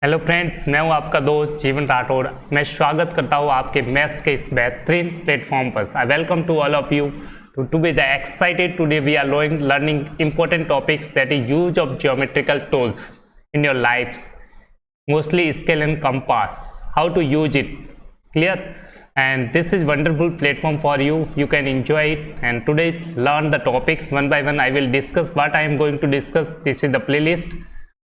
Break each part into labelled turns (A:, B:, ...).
A: Hello friends, मैं हूं आपका दोस्त जीवन राठौड़। मैं स्वागत करता हूं आपके मैथ्स के इस बेहतरीन प्लेटफॉर्म पर। I welcome to all of you to be the excited today we are learning important topics that is use of geometrical tools in your lives, mostly scale and compass, how to use it, clear? And this is wonderful platform for you. You can enjoy it and today learn the topics one by one. I will discuss what I am going to discuss. This is the playlist.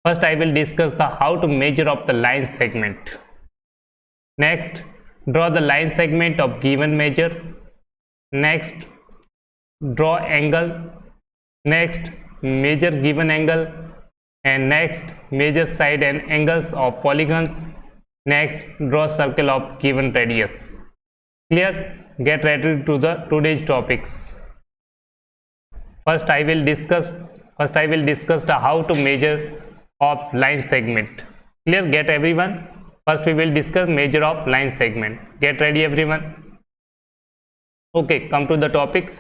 A: First I will discuss the how to measure of the line segment. Next, draw the line segment of given measure. Next, draw angle. Next, measure given angle. And next, measure side and angles of polygons. Next, draw circle of given radius. Clear? Get ready to the today's topics. First I will discuss the how to measure of line segment. Clear? Get everyone? First we will discuss measure of line segment. Get ready everyone? Okay, come to the topics.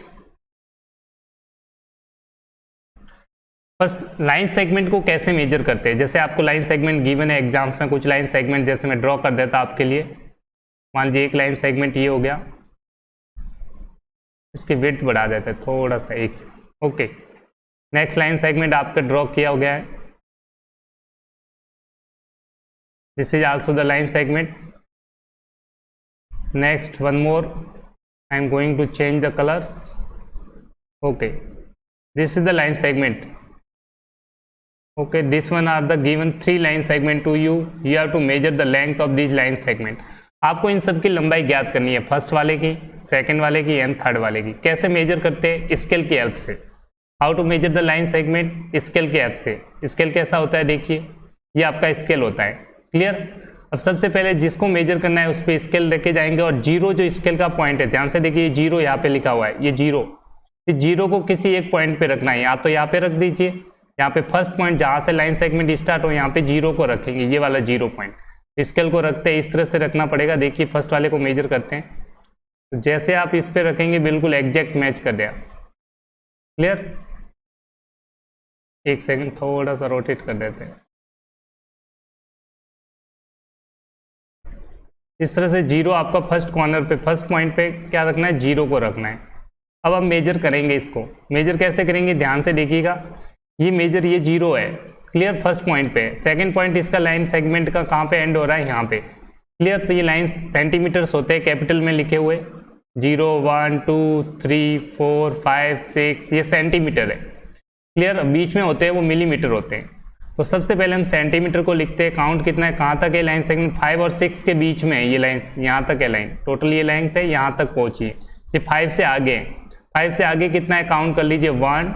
A: First line segment को कैसे major करते हैं। जैसे आपको line segment given है exams में, कुछ line segment जैसे मैं ड्रॉ कर देता आपके लिए। मान लीजिए एक लाइन सेगमेंट ये हो गया, इसकी विड्थ बढ़ा देते हैं थोड़ा सा एक से। ओके, नेक्स्ट लाइन सेगमेंट आपका ड्रॉ किया हो गया है। This is also the line segment. Next, one more. I am going to change the colors. Okay, this is the line segment. Okay, this one are the given three line segment to you. You have to measure the length of these line segment. आपको इन सब की लंबाई ज्ञात करनी है, first वाले की, second वाले की एंड थर्ड वाले की। कैसे मेजर करते हैं? स्केल की हेल्प से। How to measure the line segment? Scale की हेल्प से। स्केल कैसा होता है? देखिए, ये आपका स्केल होता है। क्लियर? अब सबसे पहले जिसको मेजर करना है उस पर स्केल लेके जाएंगे और जीरो जो स्केल का पॉइंट है, ध्यान से देखिए, जीरो यहाँ पे लिखा हुआ है, ये जीरो। इस जीरो को किसी एक पॉइंट पे रखना है, या तो यहाँ पे रख दीजिए, यहाँ पे फर्स्ट पॉइंट जहाँ से लाइन सेगमेंट स्टार्ट हो यहाँ पे जीरो को रखेंगे, ये वाला जीरो पॉइंट। स्केल को रखते हैं इस तरह से रखना पड़ेगा। देखिए फर्स्ट वाले को मेजर करते हैं, तो जैसे आप इस पे रखेंगे बिल्कुल एग्जैक्ट मैच कर देगा। क्लियर? एक सेकेंड, थोड़ा सा रोटेट कर देते हैं। इस तरह से जीरो आपका फर्स्ट कॉर्नर पे, फर्स्ट पॉइंट पे क्या रखना है? जीरो को रखना है। अब हम मेजर करेंगे इसको। मेजर कैसे करेंगे? ध्यान से देखिएगा, ये मेजर ये जीरो है। क्लियर? फर्स्ट पॉइंट पे। सेकंड पॉइंट इसका लाइन सेगमेंट का कहाँ पे एंड हो रहा है? यहाँ पे। क्लियर? तो ये लाइन सेंटीमीटर्स होते हैं कैपिटल में लिखे हुए, 0 1 2 3 4 5 6, ये सेंटीमीटर है। क्लियर? बीच में होते हैं वो मिलीमीटर होते हैं। तो सबसे पहले हम सेंटीमीटर को लिखते हैं। काउंट कितना है, कहाँ तक है लाइन सेगमेंट? 5 और 6 के बीच में है ये लाइन, यहाँ तक है लाइन। टोटल ये लेंथ है, यहाँ तक पहुँची है। ये 5 से आगे है। 5 से आगे कितना है? काउंट कर लीजिए, 1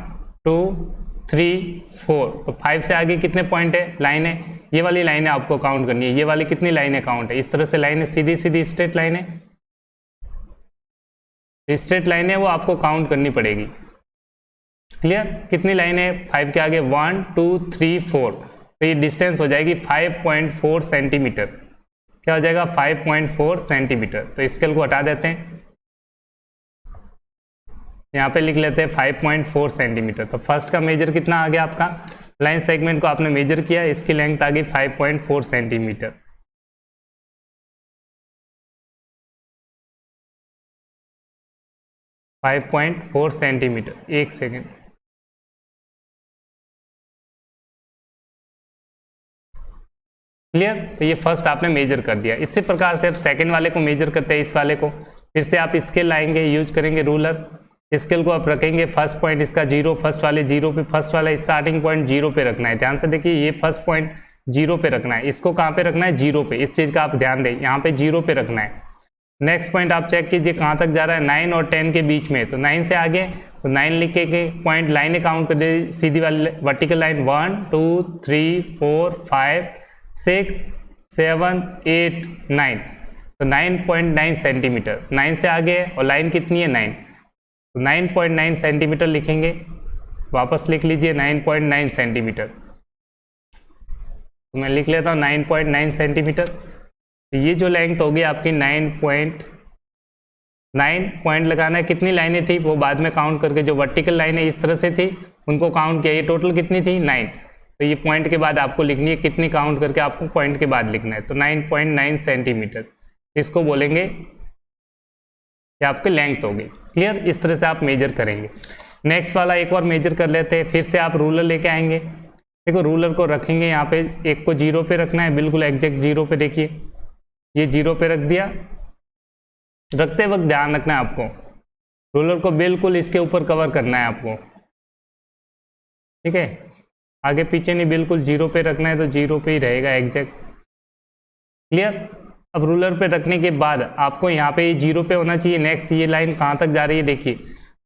A: 2 3 4। तो 5 से आगे कितने पॉइंट है? लाइन है, ये वाली लाइन है, आपको काउंट करनी है। ये वाली कितनी लाइन है? काउंट है। इस तरह से लाइन है, सीधी सीधी स्ट्रेट लाइन है, स्ट्रेट लाइन है, वो आपको काउंट करनी पड़ेगी। क्लियर? कितनी लाइन है 5 के आगे? 1 2 3 4। तो ये डिस्टेंस हो जाएगी 5.4 सेंटीमीटर। क्या हो जाएगा? 5.4 सेंटीमीटर। तो स्केल को हटा देते हैं, यहाँ पे लिख लेते हैं 5.4 सेंटीमीटर। तो फर्स्ट का मेजर कितना आ गया आपका? लाइन सेगमेंट को आपने मेजर किया, इसकी लेंथ आ गई 5.4 सेंटीमीटर। एक सेकेंड। क्लियर? तो ये फर्स्ट आपने मेजर कर दिया। इसी प्रकार से आप सेकंड वाले को मेजर करते हैं, इस वाले को। फिर से आप स्केल लाएंगे, यूज करेंगे रूलर। स्केल को आप रखेंगे, फर्स्ट पॉइंट इसका जीरो, फर्स्ट वाले जीरो पे, फर्स्ट वाला स्टार्टिंग पॉइंट जीरो पे रखना है। ध्यान से देखिए, ये फर्स्ट पॉइंट जीरो पे रखना है, इसको कहाँ पे रखना है? जीरो पे। इस चीज़ का आप ध्यान दें, यहाँ पे जीरो पे रखना है। नेक्स्ट पॉइंट आप चेक कीजिए कहाँ तक जा रहा है? 9 और 10 के बीच में। तो 9 से आगे, तो 9 लिख के पॉइंट लाइनें काउंट कर दे, सीधी वाली वर्टिकल लाइन 1 2 3 4 5 6 7 8 9। तो 9.9 सेंटीमीटर 9 से आगे है, और लाइन कितनी है? 9। तो 9.9 सेंटीमीटर लिखेंगे। वापस लिख लीजिए 9.9 सेंटीमीटर। तो मैं लिख लेता हूँ 9.9 सेंटीमीटर। तो ये जो लेंथ होगी आपकी 9 पॉइंट लगाना है। कितनी लाइनें थी वो बाद में काउंट करके, जो वर्टिकल लाइनें इस तरह से थी उनको काउंट किया। ये टोटल कितनी थी? 9। तो ये पॉइंट के बाद आपको लिखनी है, कितनी काउंट करके आपको पॉइंट के बाद लिखना है, तो 9.9 सेंटीमीटर, इसको बोलेंगे ये आपकी लेंथ होगी। क्लियर, इस तरह से आप मेजर करेंगे। नेक्स्ट वाला एक और मेजर कर लेते हैं। फिर से आप रूलर लेके आएंगे, देखो रूलर को रखेंगे यहाँ पे, एक को 0 पे रखना है, बिल्कुल एग्जैक्ट 0 पे। देखिए ये 0 पे रख दिया, रखते वक्त ध्यान रखना है आपको, रूलर को बिल्कुल इसके ऊपर कवर करना है आपको, ठीक है, आगे पीछे नहीं, बिल्कुल 0 पे रखना है, तो 0 पे ही रहेगा एग्जैक्ट। क्लियर। अब रूलर पे रखने के बाद आपको यहाँ पे 0 पे होना चाहिए। नेक्स्ट ये लाइन कहाँ तक जा रही है, देखिए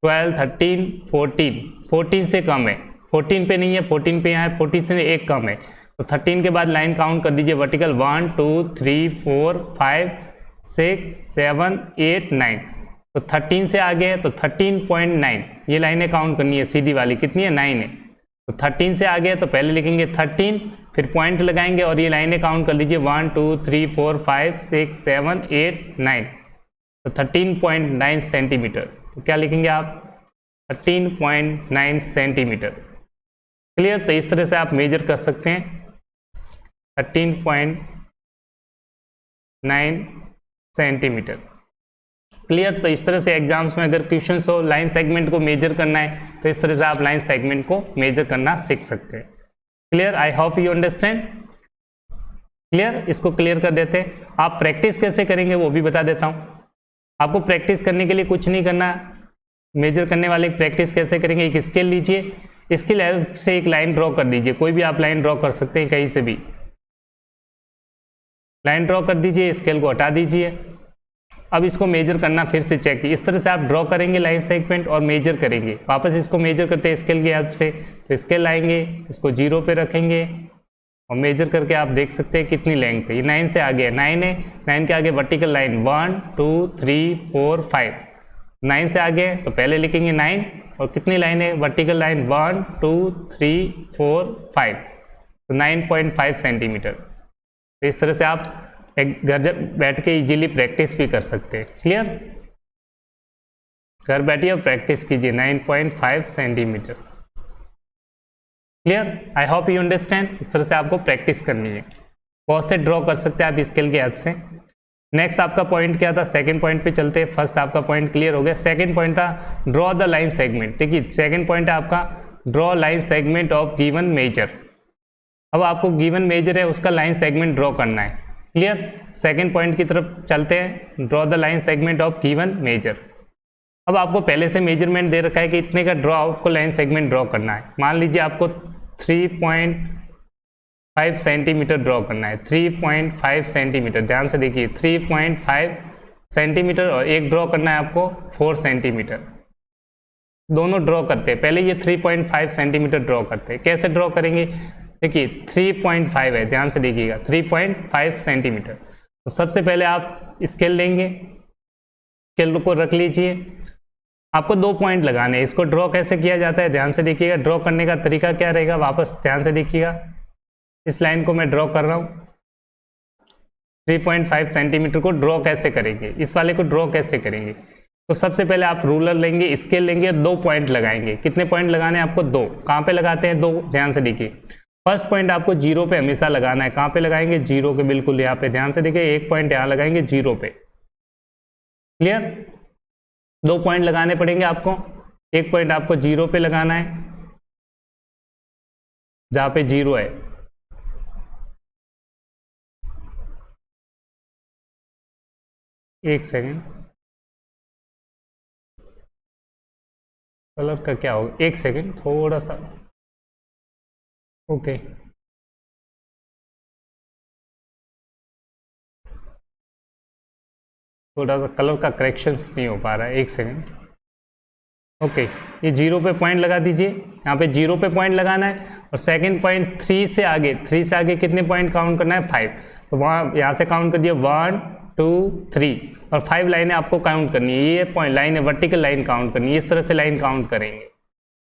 A: 12, 13, 14, 14 से कम है, 14 पे नहीं है, 14 पे यहाँ है, 14 से एक कम है, तो 13 के बाद लाइन काउंट कर दीजिए वर्टिकल, 1 2 3 4 5 6 7 8 9, तो 13 से आगे है तो 13.9 ये लाइनें काउंट करनी है, सीधी वाली कितनी है, 9 है, तो 13 से आगे है तो पहले लिखेंगे 13, फिर पॉइंट लगाएंगे और ये लाइनें काउंट कर लीजिए 1 2 3 4 5 6 7 8 9, तो 13.9 सेंटीमीटर। तो क्या लिखेंगे आप, 13.9 सेंटीमीटर। क्लियर। तो इस तरह से आप मेजर कर सकते हैं 13.9 सेंटीमीटर। क्लियर। तो इस तरह से एग्जाम्स में अगर क्वेश्चन हो लाइन सेगमेंट को मेजर करना है तो इस तरह से आप लाइन सेगमेंट को मेजर करना सीख सकते हैं। Clear, I hope you understand. Clear, इसको क्लियर कर देते हैं। आप प्रैक्टिस कैसे करेंगे वो भी बता देता हूँ। आपको प्रैक्टिस करने के लिए कुछ नहीं करना, मेजर करने वाले प्रैक्टिस कैसे करेंगे, एक स्केल लीजिए, इसकी हेल्प से एक लाइन ड्रॉ कर दीजिए, कोई भी आप लाइन ड्रॉ कर सकते हैं, कहीं से भी लाइन ड्रॉ कर दीजिए, स्केल को हटा दीजिए। अब इसको मेजर करना फिर से चेक, इस तरह से आप ड्रॉ करेंगे लाइन सेगमेंट और मेजर करेंगे, वापस इसको मेजर करते हैं स्केल की हेल्प से, तो स्केल लाएंगे, इसको 0 पे रखेंगे और मेजर करके आप देख सकते हैं कितनी लेंथ है। ये 9 से आगे है, 9 है, 9 के आगे वर्टिकल लाइन 1 2 3 4 5, 9 से आगे है तो पहले लिखेंगे 9 और कितनी लाइन है, वर्टिकल लाइन 1 2 3 4 5, तो 9.5 सेंटीमीटर। तो इस तरह से आप एक घर बैठ के इजीली प्रैक्टिस भी कर सकते हैं। क्लियर, घर बैठिए और प्रैक्टिस कीजिए 9.5 centimetre. Clear, I hope you understand. इस तरह से आपको प्रैक्टिस करनी है, बहुत से ड्रॉ कर सकते हैं आप स्केल की हेल्प से। नेक्स्ट आपका पॉइंट क्या था, सेकंड पॉइंट पे चलते हैं। फर्स्ट आपका पॉइंट क्लियर हो गया, सेकंड पॉइंट था ड्रॉ द लाइन सेगमेंट। देखिए सेकंड पॉइंट है आपका draw line segment of given measure. अब आपको गिवन मेजर है उसका लाइन सेगमेंट ड्रॉ करना है। क्लियर, सेकंड पॉइंट की तरफ चलते हैं, draw the line segment of given measure. अब आपको पहले से मेजरमेंट दे रखा है कि इतने का ड्रॉ आपको लाइन सेगमेंट ड्रॉ करना है। मान लीजिए आपको 3.5 सेंटीमीटर ड्रॉ करना है, 3.5 सेंटीमीटर, ध्यान से देखिए 3.5 सेंटीमीटर और एक ड्रॉ करना है आपको 4 सेंटीमीटर। दोनों ड्रॉ करते हैं, पहले ये 3.5 सेंटीमीटर ड्रॉ करते हैं। कैसे ड्रॉ करेंगे, देखिए 3.5 है, ध्यान से देखिएगा 3.5 सेंटीमीटर। तो सबसे पहले आप स्केल लेंगे, स्केल को रख लीजिए, आपको 2 पॉइंट लगाने हैं। इसको ड्रॉ कैसे किया जाता है ध्यान से देखिएगा, ड्रॉ करने का तरीका क्या रहेगा, वापस ध्यान से देखिएगा। इस लाइन को मैं ड्रॉ कर रहा हूँ, 3.5 सेंटीमीटर को ड्रॉ कैसे करेंगे, इस वाले को ड्रॉ कैसे करेंगे। तो सबसे पहले आप रूलर लेंगे, स्केल लेंगे और 2 पॉइंट लगाएंगे। कितने पॉइंट लगाने हैं आपको, 2। कहाँ पे लगाते हैं, 2, ध्यान से देखिए। फर्स्ट पॉइंट आपको 0 पे हमेशा लगाना है। कहाँ पे लगाएंगे, 0 के बिल्कुल यहाँ पे, ध्यान से देखिए। एक पॉइंट यहाँ लगाएंगे 0 पे। क्लियर, 2 पॉइंट लगाने पड़ेंगे आपको। एक पॉइंट आपको 0 पे लगाना है, जहाँ पे 0 है। एक सेकेंड, कलर का क्या होगा, एक सेकेंड थोड़ा सा, ओके। थोड़ा सा कलर का करेक्शंस नहीं हो पा रहा है, एक सेकेंड। ओके, ये 0 पे पॉइंट लगा दीजिए, यहाँ पे 0 पे पॉइंट लगाना है। और सेकंड पॉइंट 3 से आगे, 3 से आगे कितने पॉइंट काउंट करना है, 5। तो वहाँ यहाँ से काउंट कर दिए 1 2 3 और 5 लाइनें आपको काउंट करनी है। ये पॉइंट लाइन है, वर्टिकल लाइन काउंट करनी है, इस तरह से लाइन काउंट करेंगे।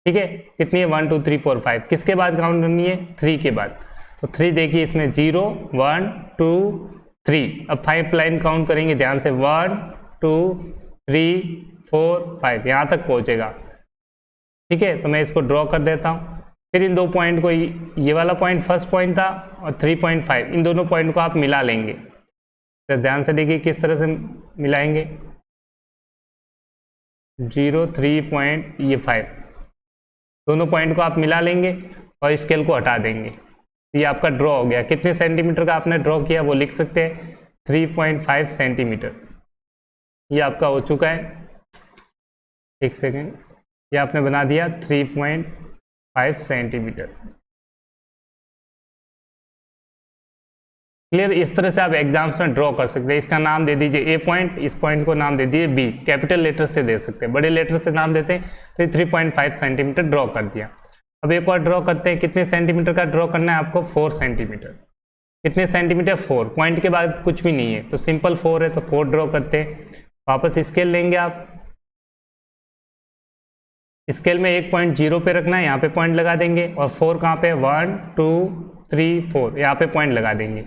A: ठीक है, कितनी है, 1 2 3 4 5। किसके बाद काउंट करनी है, 3 के बाद। तो 3 देखिए इसमें 0 1 2 3, अब 5 लाइन काउंट करेंगे, ध्यान से 1 2 3 4 5, यहाँ तक पहुँचेगा। ठीक है, तो मैं इसको ड्रॉ कर देता हूँ। फिर इन दो पॉइंट को, ये वाला पॉइंट फर्स्ट पॉइंट था और 3.5, इन दोनों पॉइंट को आप मिला लेंगे। तो ध्यान से देखिए किस तरह से मिलाएंगे। 0, 3.5 दोनों पॉइंट को आप मिला लेंगे और स्केल को हटा देंगे। ये आपका ड्रॉ हो गया। कितने सेंटीमीटर का आपने ड्रॉ किया वो लिख सकते हैं, 3.5 सेंटीमीटर। ये आपका हो चुका है। एक सेकेंड, ये आपने बना दिया 3.5 सेंटीमीटर। क्लियर? इस तरह से आप एग्जाम्स में ड्रॉ कर सकते हैं। इसका नाम दे दीजिए ए पॉइंट, इस पॉइंट को नाम दे दीजिए बी। कैपिटल लेटर से दे सकते हैं, बड़े लेटर से नाम देते हैं। तो ये 3.5 सेंटीमीटर ड्रॉ कर दिया। अब एक और ड्रॉ करते हैं। कितने सेंटीमीटर का ड्रॉ करना है आपको? 4 सेंटीमीटर। कितने सेंटीमीटर? 4। पॉइंट के बाद कुछ भी नहीं है तो सिंपल 4 है तो 4 ड्रॉ करते हैं। वापस स्केल लेंगे आप। स्केल में एक पॉइंट 0 पे रखना है, यहाँ पे पॉइंट लगा देंगे। और 4 कहाँ पे? 1, 2, 3, 4 यहाँ पे पॉइंट लगा देंगे।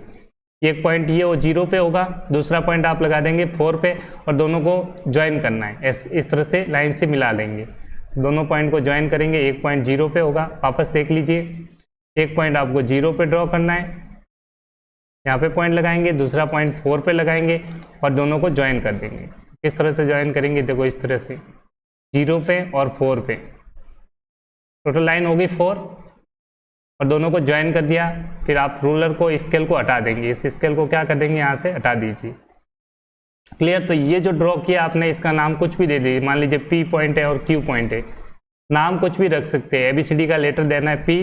A: एक पॉइंट ये वो 0 पे होगा, दूसरा पॉइंट आप लगा देंगे 4 पे और दोनों को ज्वाइन करना है। इस तरह से लाइन से मिला लेंगे। दोनों पॉइंट को ज्वाइन करेंगे। एक पॉइंट 0 पे होगा, वापस देख लीजिए। एक पॉइंट आपको 0 पे ड्रॉ करना है, यहाँ पे पॉइंट लगाएंगे। दूसरा पॉइंट 4 पे लगाएंगे और दोनों को ज्वाइन कर देंगे। किस तरह से ज्वाइन करेंगे? देखो इस तरह से, 0 पे और 4 पे। टोटल लाइन होगी 4 और दोनों को ज्वाइन कर दिया। फिर आप रूलर को, स्केल को हटा देंगे। इस स्केल को क्या कर देंगे? यहाँ से हटा दीजिए। क्लियर? तो ये जो ड्रॉ किया आपने, इसका नाम कुछ भी दे दीजिए। मान लीजिए P पॉइंट है और Q पॉइंट है, नाम कुछ भी रख सकते हैं। ABCD का लेटर देना है P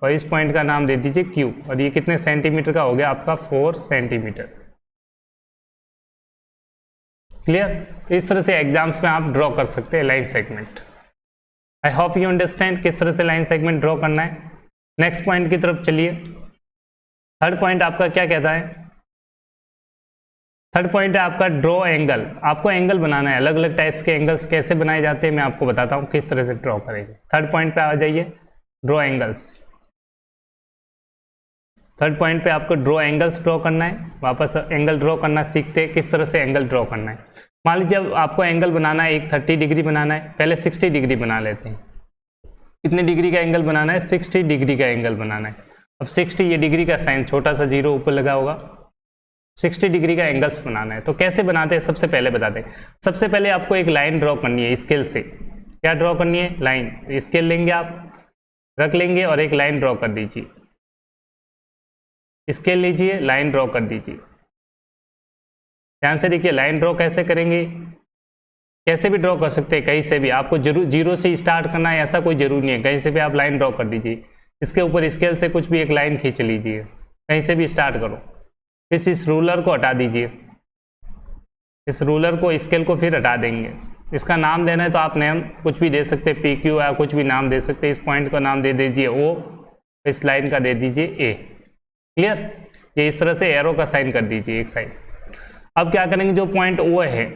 A: और इस पॉइंट का नाम दे दीजिए Q। और ये कितने सेंटीमीटर का हो गया आपका? 4 सेंटीमीटर। क्लियर? इस तरह से एग्जाम्स में आप ड्रॉ कर सकते हैं line segment. I hope you understand किस तरह से लाइन सेगमेंट ड्रॉ करना है। नेक्स्ट पॉइंट की तरफ चलिए। थर्ड पॉइंट आपका क्या कहता है? थर्ड पॉइंट है आपका ड्रॉ एंगल। आपको एंगल बनाना है। अलग अलग टाइप्स के एंगल्स कैसे बनाए जाते हैं मैं आपको बताता हूँ किस तरह से ड्रॉ करेंगे। थर्ड पॉइंट पे आ जाइए, ड्रॉ एंगल्स। थर्ड पॉइंट पे आपको ड्रॉ एंगल्स ड्रॉ करना है। वापस एंगल ड्रॉ करना सीखते हैं, किस तरह से एंगल ड्रॉ करना है। मान लीजिए अब आपको एंगल बनाना है, एक 30 डिग्री बनाना है। पहले 60 डिग्री बना लेते हैं। कितने डिग्री का एंगल बनाना है? 60 डिग्री का एंगल बनाना है। अब 60, ये डिग्री का साइन छोटा सा 0 ऊपर लगा होगा। 60 डिग्री का एंगल्स बनाना है। तो कैसे बनाते हैं सबसे पहले बताते हैं। सबसे पहले आपको एक लाइन ड्रॉ करनी है स्केल से। क्या ड्रॉ करनी है? लाइन। तो स्केल लेंगे आप, रख लेंगे और एक लाइन ड्रॉ कर दीजिए। स्केल लीजिए, लाइन ड्रॉ कर दीजिए। ध्यान से देखिए लाइन ड्रॉ कैसे करेंगे। कैसे भी ड्रॉ कर सकते हैं, कहीं से भी। आपको जरूर 0 से स्टार्ट करना है ऐसा कोई जरूरी नहीं है। कहीं से भी आप लाइन ड्रॉ कर दीजिए। इसके ऊपर स्केल से कुछ भी एक लाइन खींच लीजिए, कहीं से भी स्टार्ट करो। फिर इस रूलर को हटा दीजिए। इस रूलर को, स्केल को फिर हटा देंगे। इसका नाम देना है तो आप नेम कुछ भी दे सकते हैं, PQ या कुछ भी नाम दे सकते हैं। इस पॉइंट का नाम दे दीजिए O, इस लाइन का दे दीजिए A। क्लियर? ये इस तरह से एरो का साइन कर दीजिए एक साइड। अब क्या करेंगे, जो पॉइंट O है,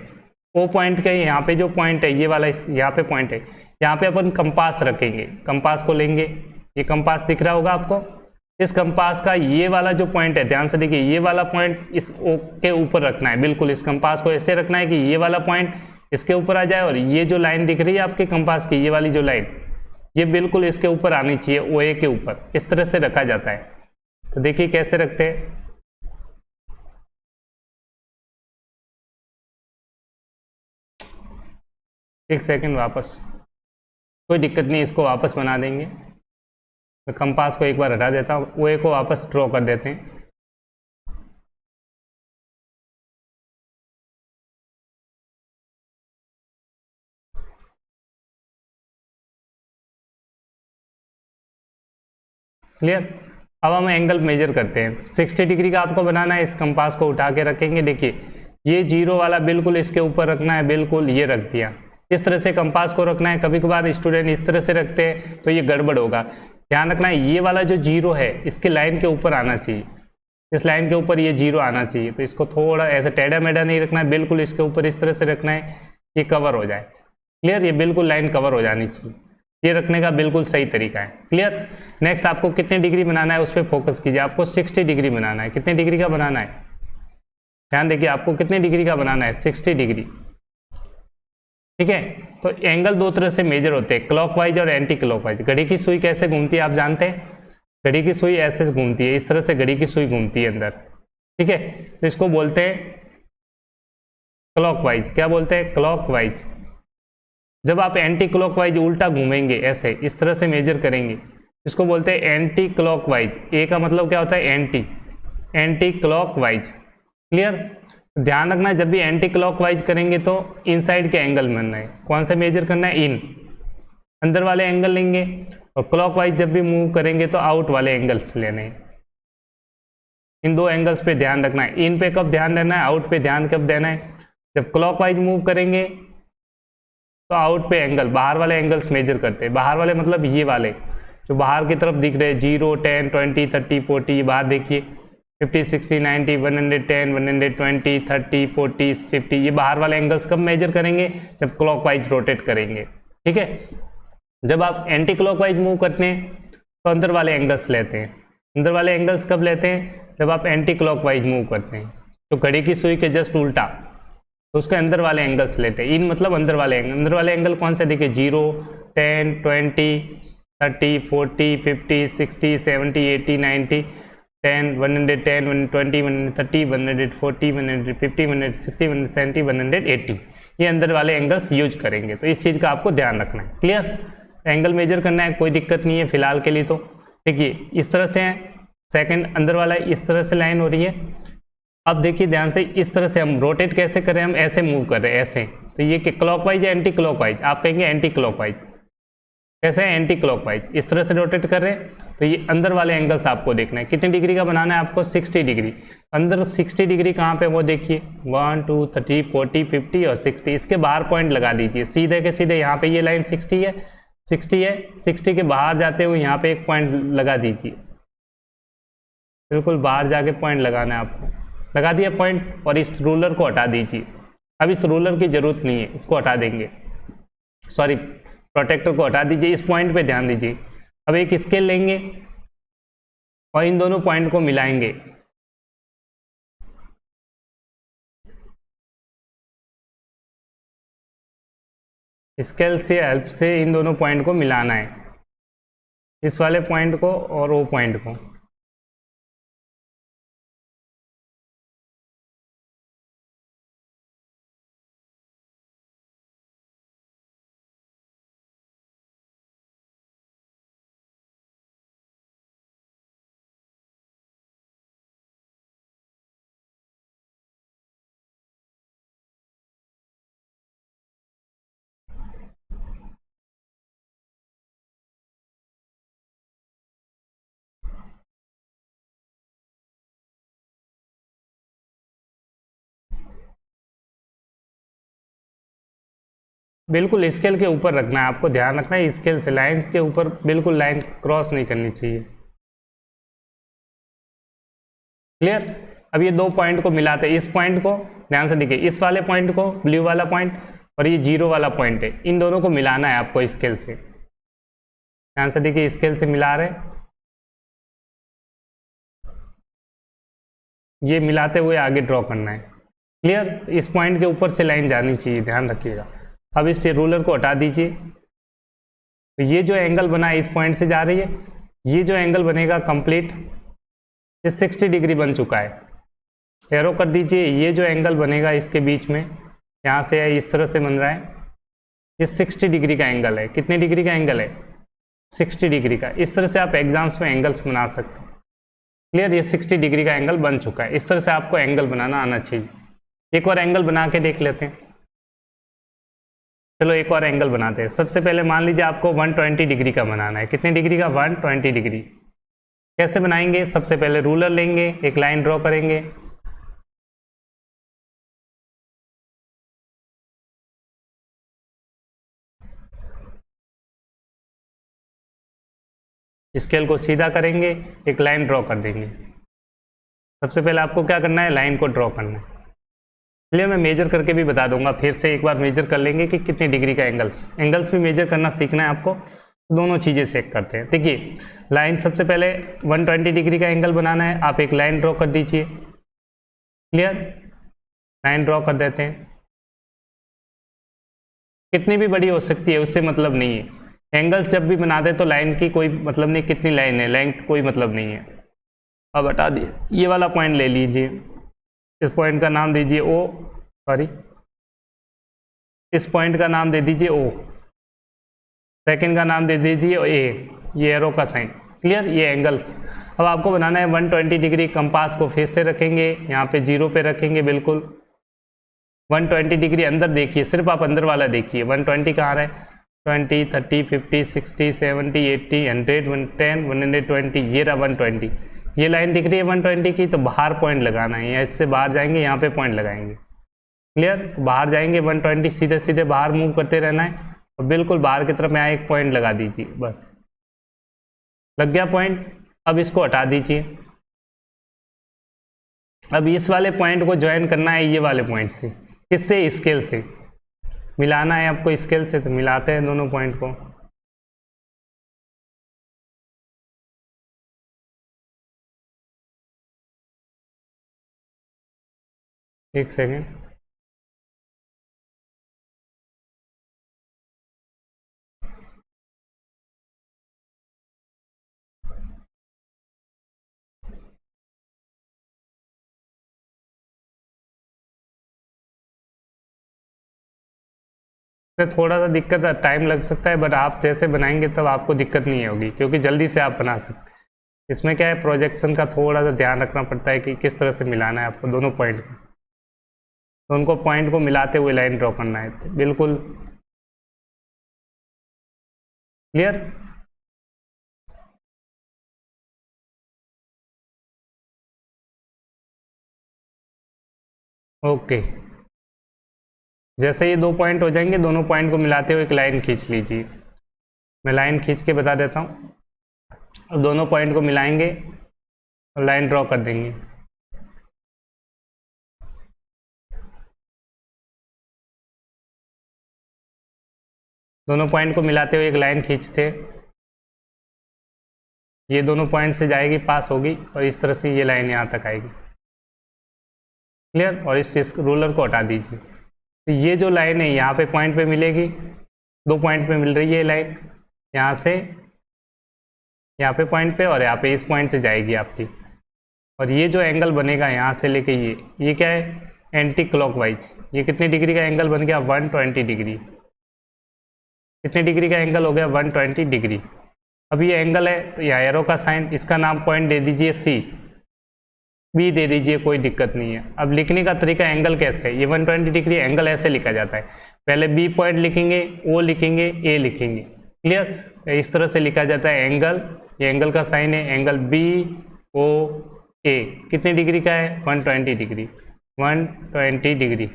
A: O पॉइंट का यहाँ पे जो पॉइंट है, ये वाला यहाँ पे पॉइंट है, यहाँ पे अपन कंपास रखेंगे। कंपास को लेंगे, ये कंपास दिख रहा होगा आपको। इस कंपास का ये वाला जो पॉइंट है, ध्यान से देखिए, ये वाला पॉइंट इस O के ऊपर रखना है। बिल्कुल इस कंपास को ऐसे रखना है कि ये वाला पॉइंट इसके ऊपर आ जाए और ये जो लाइन दिख रही है आपके कंपास की, ये वाली जो लाइन, ये बिल्कुल इसके ऊपर आनी चाहिए, OA के ऊपर। इस तरह से रखा जाता है। तो देखिए कैसे रखते हैं। एक सेकंड, वापस, कोई दिक्कत नहीं, इसको वापस बना देंगे। तो कंपास को एक बार हटा देता हूँ, OA को वापस ड्रॉ कर देते हैं। क्लियर? अब हम एंगल मेजर करते हैं। 60 डिग्री का आपको बनाना है। इस कंपास को उठा के रखेंगे। देखिए ये 0 वाला बिल्कुल इसके ऊपर रखना है, बिल्कुल ये रख दिया। इस तरह से कंपास को रखना है। कभी कभार स्टूडेंट इस तरह से रखते हैं तो ये गड़बड़ होगा। ध्यान रखना है, ये वाला जो 0 है इसके लाइन के ऊपर आना चाहिए। इस लाइन के ऊपर ये 0 आना चाहिए। तो इसको थोड़ा ऐसे टेढ़ा मेढ़ा नहीं रखना है, बिल्कुल इसके ऊपर इस तरह से रखना है, ये कवर हो जाए। क्लियर? ये बिल्कुल लाइन कवर हो जानी चाहिए। ये रखने का बिल्कुल सही तरीका है। क्लियर? नेक्स्ट आपको कितने डिग्री बनाना है उस पर फोकस कीजिए। आपको 60 डिग्री बनाना है। कितने डिग्री का बनाना है? ध्यान देखिए, आपको कितने डिग्री का बनाना है? 60 डिग्री। ठीक है। तो एंगल दो तरह से मेजर होते हैं, क्लॉकवाइज और एंटी क्लॉकवाइज। घड़ी की सुई कैसे घूमती है आप जानते हैं? घड़ी की सुई ऐसे घूमती है, इस तरह से घड़ी की सुई घूमती है अंदर, ठीक है। तो इसको बोलते हैं क्लॉकवाइज। क्या बोलते हैं? क्लॉकवाइज। जब आप एंटी क्लॉकवाइज उल्टा घूमेंगे ऐसे इस तरह से मेजर करेंगे, इसको बोलते हैं एंटी क्लॉकवाइज। ए का मतलब क्या होता है? Anti, anti clockwise. क्लियर? ध्यान रखना, जब भी एंटी क्लॉकवाइज करेंगे तो इनसाइड के एंगल बनना है। कौन सा मेजर करना है? इन, अंदर वाले एंगल लेंगे। और क्लॉकवाइज जब भी मूव करेंगे तो आउट वाले एंगल्स लेने हैं। इन दो एंगल्स पे ध्यान रखना है। इन पे कब ध्यान देना है, आउट पे ध्यान कब देना है? जब क्लॉकवाइज मूव करेंगे तो आउट पे एंगल, बाहर वाले एंगल्स मेजर करते हैं। बाहर वाले मतलब ये वाले जो बाहर की तरफ दिख रहे हैं, 0, 10, 20, 30, 40, ये बाहर देखिए 50, 60, 90, 110, 120, 30, 40, 50, ये बाहर वाले एंगल्स कब मेजर करेंगे? जब क्लॉकवाइज रोटेट करेंगे, ठीक है। जब आप एंटी क्लॉकवाइज मूव करते हैं तो अंदर वाले एंगल्स लेते हैं। अंदर वाले एंगल्स कब लेते हैं? जब आप एंटी क्लॉकवाइज मूव करते हैं। तो घड़ी की सुई के जस्ट उल्टा, तो उसके अंदर वाले एंगल्स लेते हैं। इन मतलब अंदर वाले एंगल। अंदर वाले एंगल कौन से देखिए? 0, 10, 20, 30, 40, 50, 60, 70, 80, 90, 10, 110, 120, 130, 140, 150, 160, 170, 180, ये अंदर वाले एंगल्स यूज करेंगे। तो इस चीज़ का आपको ध्यान रखना है। क्लियर? एंगल मेजर करना है, कोई दिक्कत नहीं है फिलहाल के लिए। तो देखिए इस तरह से है, सेकंड अंदर वाला इस तरह से लाइन हो रही है। अब देखिए ध्यान से, इस तरह से हम रोटेट कैसे कर रहे हैं? हम ऐसे मूव कर रहे हैं, ऐसे। तो ये क्लॉकवाइज या एंटी क्लॉकवाइज? आप कहेंगे एंटी क्लॉकवाइज। कैसे है? Anti clockwise. इस तरह से रोटेट कर रहे हैं। तो ये अंदर वाले एंगल्स आपको देखना है। कितने डिग्री का बनाना है आपको? 60 डिग्री। अंदर 60 डिग्री कहाँ पे? वो देखिए 1, 2, 3, 40, 50 और 60। इसके बाहर पॉइंट लगा दीजिए सीधे के सीधे। यहाँ पे ये लाइन 60 है, 60 है। 60 के बाहर जाते हुए यहाँ पे एक पॉइंट लगा दीजिए। बिल्कुल बाहर जाके पॉइंट लगाना है आपको। लगा दिया पॉइंट, और इस रूलर को हटा दीजिए। अब इस रूलर की जरूरत नहीं है, इसको हटा देंगे। सॉरी, प्रोटेक्टर को हटा दीजिए। इस पॉइंट पे ध्यान दीजिए। अब एक स्केल लेंगे और इन दोनों पॉइंट को मिलाएंगे। स्केल से हेल्प से इन दोनों पॉइंट को मिलाना है, इस वाले पॉइंट को और वो पॉइंट को। बिल्कुल स्केल के ऊपर रखना है, आपको ध्यान रखना है। स्केल से लाइन के ऊपर बिल्कुल लाइन क्रॉस नहीं करनी चाहिए। क्लियर? अब ये दो पॉइंट को मिलाते हैं। इस पॉइंट को ध्यान से देखिए, इस वाले पॉइंट को, ब्लू वाला पॉइंट, और ये 0 वाला पॉइंट है, इन दोनों को मिलाना है आपको स्केल से। ध्यान से देखिए, स्केल से मिला रहे, ये मिलाते हुए आगे ड्रॉ करना है। क्लियर? इस पॉइंट के ऊपर से लाइन जानी चाहिए, ध्यान रखिएगा। अब इस रूलर को हटा दीजिए। तो ये जो एंगल बना है इस पॉइंट से जा रही है, ये जो एंगल बनेगा कंप्लीट, ये 60 डिग्री बन चुका है। एरो कर दीजिए। ये जो एंगल बनेगा इसके बीच में, यहाँ से है, इस तरह से बन रहा है, ये 60 डिग्री का एंगल है। कितने डिग्री का एंगल है? 60 डिग्री का। इस तरह से आप एग्जाम्स में एंगल्स बना सकते हैं। क्लियर? ये 60 डिग्री का एंगल बन चुका है। इस तरह से आपको एंगल बनाना आना चाहिए। एक और एंगल बना के देख लेते हैं। चलो एक और एंगल बनाते हैं। सबसे पहले मान लीजिए आपको 120 डिग्री का बनाना है। कितने डिग्री का? 120 डिग्री। कैसे बनाएंगे? सबसे पहले रूलर लेंगे, एक लाइन ड्रॉ करेंगे। स्केल को सीधा करेंगे, एक लाइन ड्रॉ कर देंगे। सबसे पहले आपको क्या करना है? लाइन को ड्रॉ करना है। चलिए मैं मेजर करके भी बता दूंगा, फिर से एक बार मेजर कर लेंगे कि कितने डिग्री का एंगल्स भी मेजर करना सीखना है आपको। दोनों चीज़ें चेक करते हैं। देखिए लाइन, सबसे पहले 120 डिग्री का एंगल बनाना है। आप एक लाइन ड्रॉ कर दीजिए। क्लियर? लाइन ड्रॉ कर देते हैं। कितनी भी बड़ी हो सकती है, उससे मतलब नहीं है। एंगल्स जब भी बनाते हैं तो लाइन की कोई मतलब नहीं, कितनी लाइन है, लेंथ कोई मतलब नहीं है। अब हटा दिए, ये वाला पॉइंट ले लीजिए, इस पॉइंट का नाम दीजिए ओ, सॉरी इस पॉइंट का नाम दे दीजिए ओ, सेकंड का नाम दे दीजिए ए, ये एरो का साइन। क्लियर, ये एंगल्स। अब आपको बनाना है 120 डिग्री। कंपास को फेस से रखेंगे, यहाँ पे 0 पे रखेंगे, बिल्कुल 120 डिग्री अंदर देखिए, सिर्फ आप अंदर वाला देखिए। 120 कहाँ रहा है, 20, 30, 50, 60, 70, 80, 100, 110, 120, ये रहा 120। ये लाइन दिख रही है 120 की, तो बाहर पॉइंट लगाना है, या इससे बाहर जाएंगे, यहाँ पे पॉइंट लगाएंगे। क्लियर, तो बाहर जाएंगे 120, सीधे सीधे बाहर मूव करते रहना है, और बिल्कुल बाहर की तरफ यहाँ एक पॉइंट लगा दीजिए, बस लग गया पॉइंट। अब इसको हटा दीजिए। अब इस वाले पॉइंट को ज्वाइन करना है ये वाले पॉइंट से, किससे, स्केल से मिलाना है आपको, स्केल से। तो मिलाते हैं दोनों पॉइंट को। एक सेकेंड, तो थोड़ा सा दिक्कत, टाइम लग सकता है, बट आप जैसे बनाएंगे तब आपको दिक्कत नहीं होगी, क्योंकि जल्दी से आप बना सकते हैं। इसमें क्या है, प्रोजेक्शन का थोड़ा सा ध्यान रखना पड़ता है कि किस तरह से मिलाना है आपको दोनों पॉइंट को। तो उनको पॉइंट को मिलाते हुए लाइन ड्रॉ करना है, तो बिल्कुल क्लियर। ओके, जैसे ये 2 पॉइंट हो जाएंगे, दोनों पॉइंट को मिलाते हुए एक लाइन खींच लीजिए। मैं लाइन खींच के बता देता हूँ। अब दोनों पॉइंट को मिलाएंगे और लाइन ड्रॉ कर देंगे। दोनों पॉइंट को मिलाते हुए एक लाइन खींचते, ये दोनों पॉइंट से जाएगी, पास होगी, और इस तरह से ये लाइन यहाँ तक आएगी। क्लियर, और इस रूलर को हटा दीजिए। तो ये जो लाइन है यहाँ पे पॉइंट पे मिलेगी, 2 पॉइंट पे मिल रही है लाइन, यहाँ से यहाँ पे पॉइंट पे, और यहाँ पे इस पॉइंट से जाएगी आपकी। और ये जो एंगल बनेगा यहाँ से लेके ये क्या है, एंटी क्लॉकवाइज। ये कितने डिग्री का एंगल बन गया, 120 डिग्री। कितने डिग्री का एंगल हो गया, 120 डिग्री। अब ये एंगल है, तो यहाँ एरो का साइन, इसका नाम पॉइंट दे दीजिए सी, बी दे दीजिए, कोई दिक्कत नहीं है। अब लिखने का तरीका एंगल कैसे है, ये 120 डिग्री एंगल ऐसे लिखा जाता है, पहले बी पॉइंट लिखेंगे, ओ लिखेंगे, ए लिखेंगे। क्लियर, इस तरह से लिखा जाता है एंगल। ये एंगल का साइन है, एंगल बी ओ ए कितने डिग्री का है, 120 डिग्री, 120 डिग्री।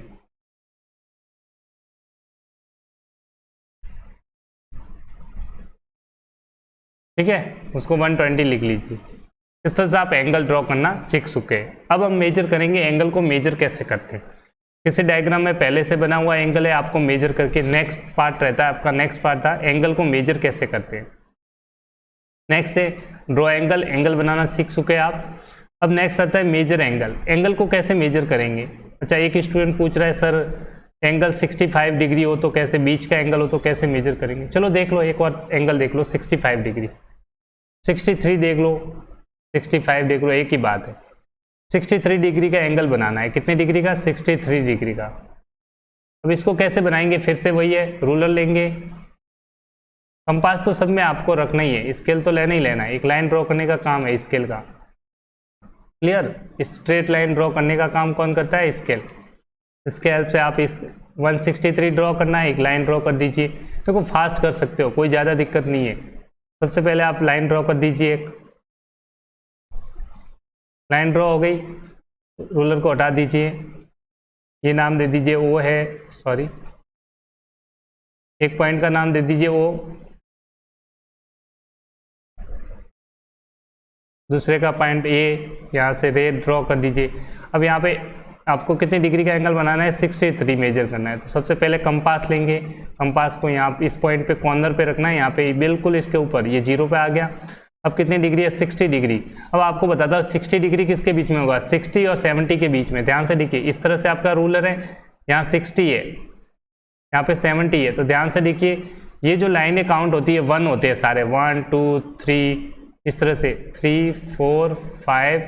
A: ठीक है, उसको 120 लिख लीजिए। इस तरह से आप एंगल ड्रॉ करना सीख चुके हैं। अब हम मेजर करेंगे, एंगल को मेजर कैसे करते हैं। किसी डायग्राम में पहले से बना हुआ एंगल है, आपको मेजर करके, नेक्स्ट पार्ट रहता है आपका, नेक्स्ट पार्ट था एंगल को मेजर कैसे करते हैं। नेक्स्ट है ड्रॉ एंगल, एंगल बनाना सीख चुके हैं आप। अब नेक्स्ट आता है मेजर एंगल, एंगल को कैसे मेजर करेंगे। अच्छा, एक स्टूडेंट पूछ रहा है सर एंगल 65 डिग्री हो तो कैसे, बीच का एंगल हो तो कैसे मेजर करेंगे। चलो देख लो, एक और एंगल देख लो, 65 डिग्री, 63 देख लो, 65 देख लो, एक ही बात है। 63 डिग्री का एंगल बनाना है, कितने डिग्री का, 63 डिग्री का। अब इसको कैसे बनाएंगे, फिर से वही है, रूलर लेंगे, कंपास तो सब में आपको रखना ही है, स्केल तो लेना ही लेना है। एक लाइन ड्रॉ करने का काम है स्केल का। क्लियर, स्ट्रेट लाइन ड्रॉ करने का काम कौन करता है, स्केल। इसके हेल्प से आप इस 163 ड्रॉ करना है, एक लाइन ड्रॉ कर दीजिए। देखो फास्ट कर सकते हो, कोई ज़्यादा दिक्कत नहीं है। सबसे पहले आप लाइन ड्रॉ कर दीजिए, एक लाइन ड्रॉ हो गई, रूलर को हटा दीजिए, ये नाम दे दीजिए ओ है, सॉरी एक पॉइंट का नाम दे दीजिए ओ, दूसरे का पॉइंट ए, यहाँ से रे ड्रॉ कर दीजिए। अब यहाँ पे आपको कितने डिग्री का एंगल बनाना है, 63 मेजर करना है। तो सबसे पहले कंपास लेंगे, कंपास को यहाँ इस पॉइंट पे कॉर्नर पे रखना है, यहाँ पे बिल्कुल इसके ऊपर, ये 0 पे आ गया। अब कितनी डिग्री है, 60 डिग्री। अब आपको बताता हूँ 60 डिग्री किसके बीच में होगा, 60 और 70 के बीच में। ध्यान से देखिए, इस तरह से आपका रूलर है, यहाँ 60 है, यहाँ पे 70 है, तो ध्यान से देखिए ये जो लाइनें काउंट होती है 1 होते हैं सारे, 1 2 3 इस तरह से 3 4 5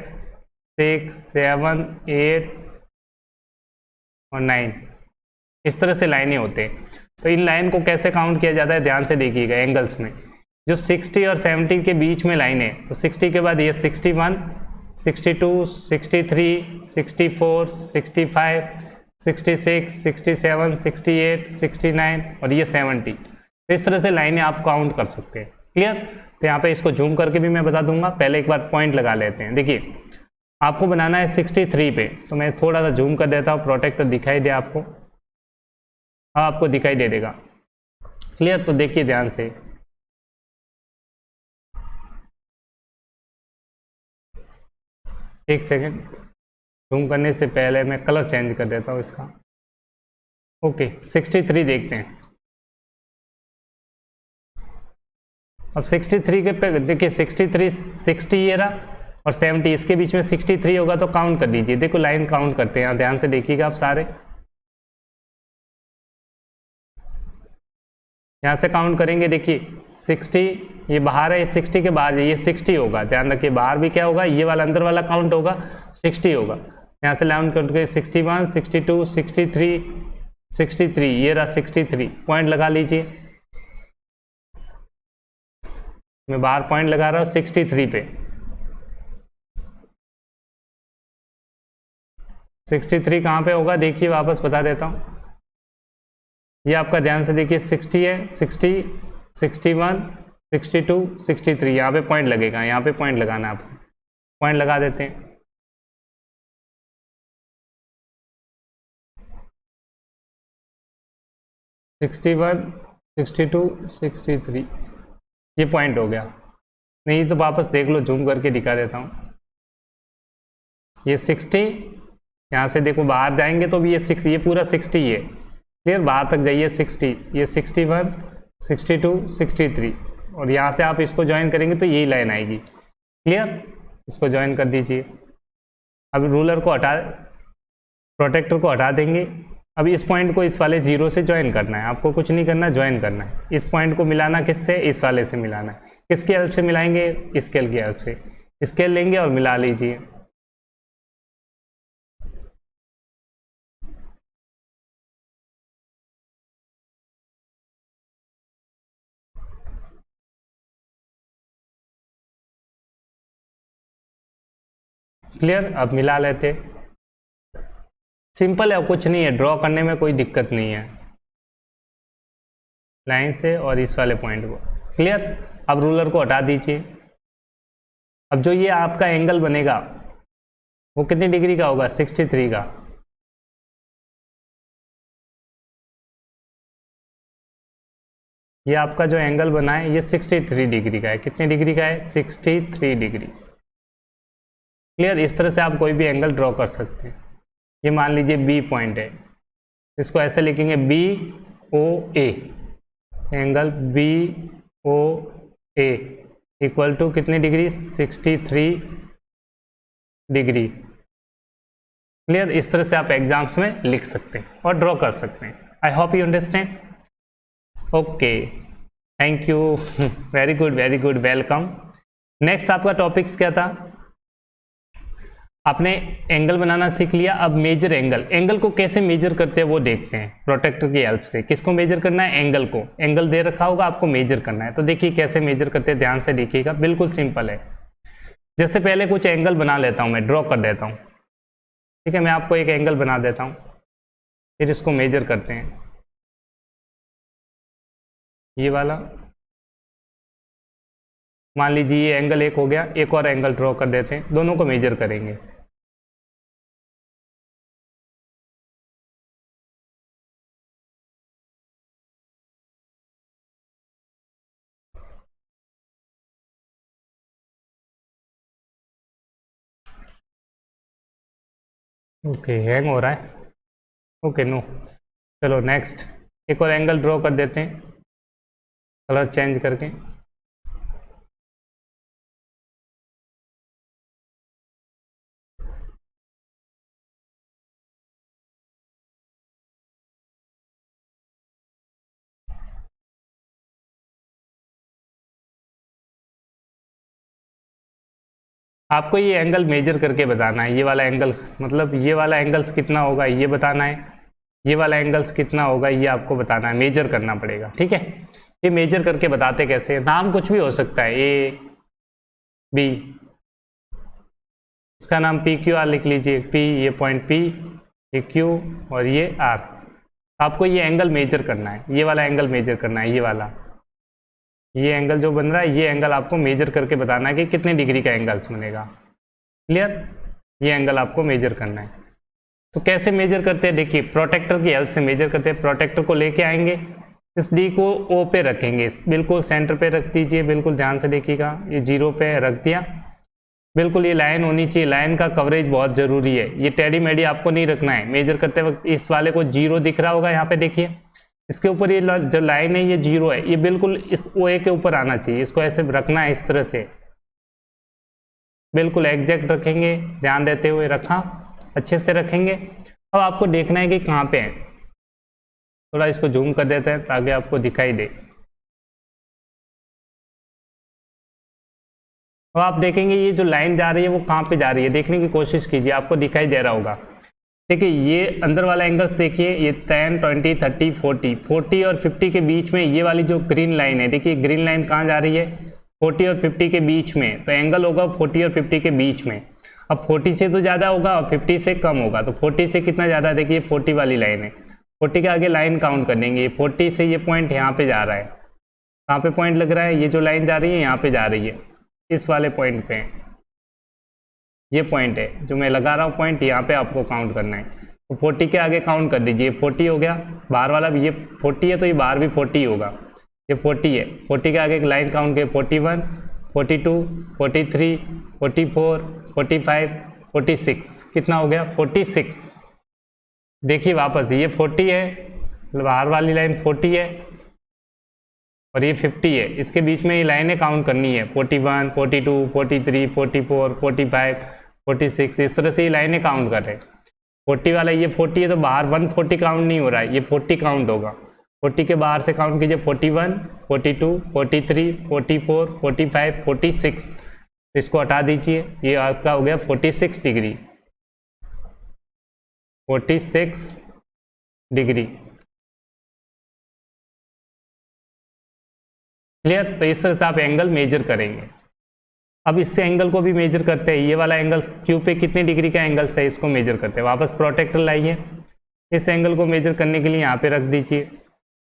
A: 6 7 8 और 9 इस तरह से लाइनें होते हैं। तो इन लाइन को कैसे काउंट किया जाता है, ध्यान से देखिएगा एंगल्स में। जो 60 और 70 के बीच में लाइन है, तो 60 के बाद ये 61 62 63 64 65 66 67 68 69 और ये 70। तो इस तरह से लाइनें आप काउंट कर सकते हैं। क्लियर? तो यहाँ पे इसको जूम करके भी मैं बता दूंगा, पहले एक बार पॉइंट लगा लेते हैं। देखिए आपको बनाना है 63 पे, तो मैं थोड़ा सा जूम कर देता हूँ, प्रोटेक्टर दिखाई दे आपको? हाँ आपको दिखाई दे देगा। क्लियर? तो देखिए ध्यान से, एक सेकेंड, जूम करने से पहले मैं कलर चेंज कर देता हूँ इसका। ओके 63 देखते हैं। अब 63 के पे देखिए 63 60 ये रहा और 70 इसके बीच में 63 होगा, तो काउंट कर लीजिए। देखो लाइन काउंट करते हैं, ध्यान से देखिएगा आप सारे। यहाँ से काउंट करेंगे, देखिए 60 ये बाहर है, 60 के बाद ये 60 होगा, ध्यान रखिए बाहर भी क्या होगा, ये वाला अंदर वाला काउंट होगा 60 होगा। यहाँ से लाइन काउंट करके 61 62 63 63 ये रहा 63, पॉइंट लगा लीजिए। मैं बाहर पॉइंट लगा रहा हूँ 63 पे। 63 कहाँ पे होगा देखिए, वापस बता देता हूँ। ये आपका ध्यान से देखिए 60 है, 60 61 62 63, यहाँ पे पॉइंट लगेगा, यहाँ पे पॉइंट लगाना है आपको। पॉइंट लगा देते हैं। सिक्सटी वन 62 63 ये पॉइंट हो गया। नहीं तो वापस देख लो, जूम करके दिखा देता हूँ। ये 60, यहाँ से देखो बाहर जाएंगे तो भी ये 6, ये पूरा 60 है। क्लियर? बाहर तक जाइए 60, ये 61 62 63 और यहाँ से आप इसको ज्वाइन करेंगे तो यही लाइन आएगी। क्लियर? इसको ज्वाइन कर दीजिए। अब रूलर को हटा, प्रोटेक्टर को हटा देंगे। अब इस पॉइंट को इस वाले जीरो से ज्वाइन करना है, आपको कुछ नहीं करना, ज्वाइन करना है। इस पॉइंट को मिलाना किससे, इस वाले से मिलाना है। किसकी हेल्प से मिलाएंगे, स्केल की हेल्प से। स्केल लेंगे और मिला लीजिए। क्लियर? अब मिला लेते, सिंपल है, कुछ नहीं है, ड्रॉ करने में कोई दिक्कत नहीं है, लाइन से और इस वाले पॉइंट को। क्लियर? अब रूलर को हटा दीजिए। अब जो ये आपका एंगल बनेगा वो कितनी डिग्री का होगा, 63 का। ये आपका जो एंगल बना है ये 63 डिग्री का है। कितने डिग्री का है, 63 डिग्री। क्लियर? इस तरह से आप कोई भी एंगल ड्रॉ कर सकते हैं। ये मान लीजिए बी पॉइंट है, इसको ऐसे लिखेंगे B O A, angle B O A equal to कितनी डिग्री, 63 डिग्री। क्लियर? इस तरह से आप एग्जाम्स में लिख सकते हैं और ड्रॉ कर सकते हैं। आई hope you understand. Okay thank you, very good, welcome. Next आपका टॉपिक्स क्या था, आपने एंगल बनाना सीख लिया। अब मेजर एंगल, एंगल को कैसे मेजर करते हैं वो देखते हैं प्रोटेक्टर की हेल्प से। किसको मेजर करना है, एंगल को। एंगल दे रखा होगा, आपको मेजर करना है। तो देखिए कैसे मेजर करते हैं, ध्यान से देखिएगा, बिल्कुल सिंपल है। जैसे पहले कुछ एंगल बना लेता हूँ, मैं ड्रॉ कर देता हूँ। ठीक है, मैं आपको एक एंगल बना देता हूँ, फिर इसको मेजर करते हैं। ये वाला मान लीजिए ये एंगल एक हो गया, एक और एंगल ड्रॉ कर देते हैं, दोनों को मेजर करेंगे। ओके हैंग हो रहा है, ओके नो, चलो नेक्स्ट एक और एंगल ड्रॉ कर देते हैं कलर चेंज करके। आपको ये एंगल मेजर करके बताना है, ये वाला एंगल्स मतलब ये वाला एंगल्स कितना होगा ये बताना है, ये वाला एंगल्स कितना होगा ये आपको बताना है, मेजर करना पड़ेगा। ठीक है, ये मेजर करके बताते कैसे, नाम कुछ भी हो सकता है, ए बी, इसका नाम पी क्यू आर लिख लीजिए, पी ये पॉइंट पी, ये क्यू और ये आर। आपको ये एंगल मेजर करना है, ये वाला एंगल मेजर करना है, ये वाला, ये एंगल जो बन रहा है ये एंगल आपको मेजर करके बताना है कि कितने डिग्री का एंगल्स बनेगा। क्लियर, ये एंगल आपको मेजर करना है। तो कैसे मेजर करते हैं, देखिए प्रोटेक्टर की हेल्प से मेजर करते हैं। प्रोटेक्टर को लेके आएंगे, इस डी को ओ पे रखेंगे, बिल्कुल सेंटर पे रख दीजिए, बिल्कुल ध्यान से देखिएगा, ये 0 पे रख दिया, बिल्कुल ये लाइन होनी चाहिए, लाइन का कवरेज बहुत जरूरी है, ये टेढ़ी मेढ़ी आपको नहीं रखना है मेजर करते वक्त। इस वाले को 0 दिख रहा होगा यहाँ पे देखिए, इसके ऊपर ये जो लाइन है ये 0 है, ये बिल्कुल इस ओ ए के ऊपर आना चाहिए, इसको ऐसे रखना है इस तरह से, बिल्कुल एग्जैक्ट रखेंगे, ध्यान देते हुए रखा, अच्छे से रखेंगे। अब आपको देखना है कि कहाँ पे है, थोड़ा इसको जूम कर देते हैं ताकि आपको दिखाई दे। अब आप देखेंगे ये जो लाइन जा रही है वो कहाँ पे जा रही है, देखने की कोशिश कीजिए, आपको दिखाई दे रहा होगा। देखिए ये अंदर वाला एंगल्स देखिए, ये 10, 20, 30, 40 और 50 के बीच में ये वाली जो ग्रीन लाइन है, देखिए ग्रीन लाइन कहाँ जा रही है, 40 और 50 के बीच में, तो एंगल होगा 40 और 50 के बीच में। अब 40 से तो ज़्यादा होगा और 50 से कम होगा, तो 40 से कितना ज़्यादा है, देखिए 40 वाली लाइन है, 40 के आगे लाइन काउंट कर देंगे, 40 से ये पॉइंट यहाँ पे जा रहा है, कहाँ पे पॉइंट लग रहा है, ये जो लाइन जा रही है यहाँ पे जा रही है, इस वाले पॉइंट पे, ये पॉइंट है जो मैं लगा रहा हूँ पॉइंट, यहाँ पे आपको काउंट करना है। तो 40 के आगे काउंट कर दीजिए, 40 हो गया, बाहर वाला भी ये 40 है तो ये बाहर भी 40 होगा, ये 40 है, 40 के आगे एक लाइन काउंट के 41, 42, 43, 44, 45, 46, कितना हो गया 46। देखिए वापस ये 40 है, बाहर वाली लाइन 40 है और ये 50 है, इसके बीच में ये लाइनें काउंट करनी है, 41, 42, 43, 44, 45, 46, इस तरह से ये लाइनें काउंट कर रहे हैं। 40 वाला ये 40 है तो बाहर 140 काउंट नहीं हो रहा है, ये 40 काउंट होगा, 40 के बाहर से काउंट कीजिए 41, 42, 43, 44, 45, 46, इसको हटा दीजिए, ये आपका हो गया 46 डिग्री, 46 डिग्री। क्लियर, तो इस तरह से आप एंगल मेजर करेंगे। अब इससे एंगल को भी मेजर करते हैं, ये वाला एंगल क्यू पे कितने डिग्री का एंगल है इसको मेजर करते हैं। वापस प्रोटेक्टर लाइए, इस एंगल को मेजर करने के लिए यहाँ पे रख दीजिए,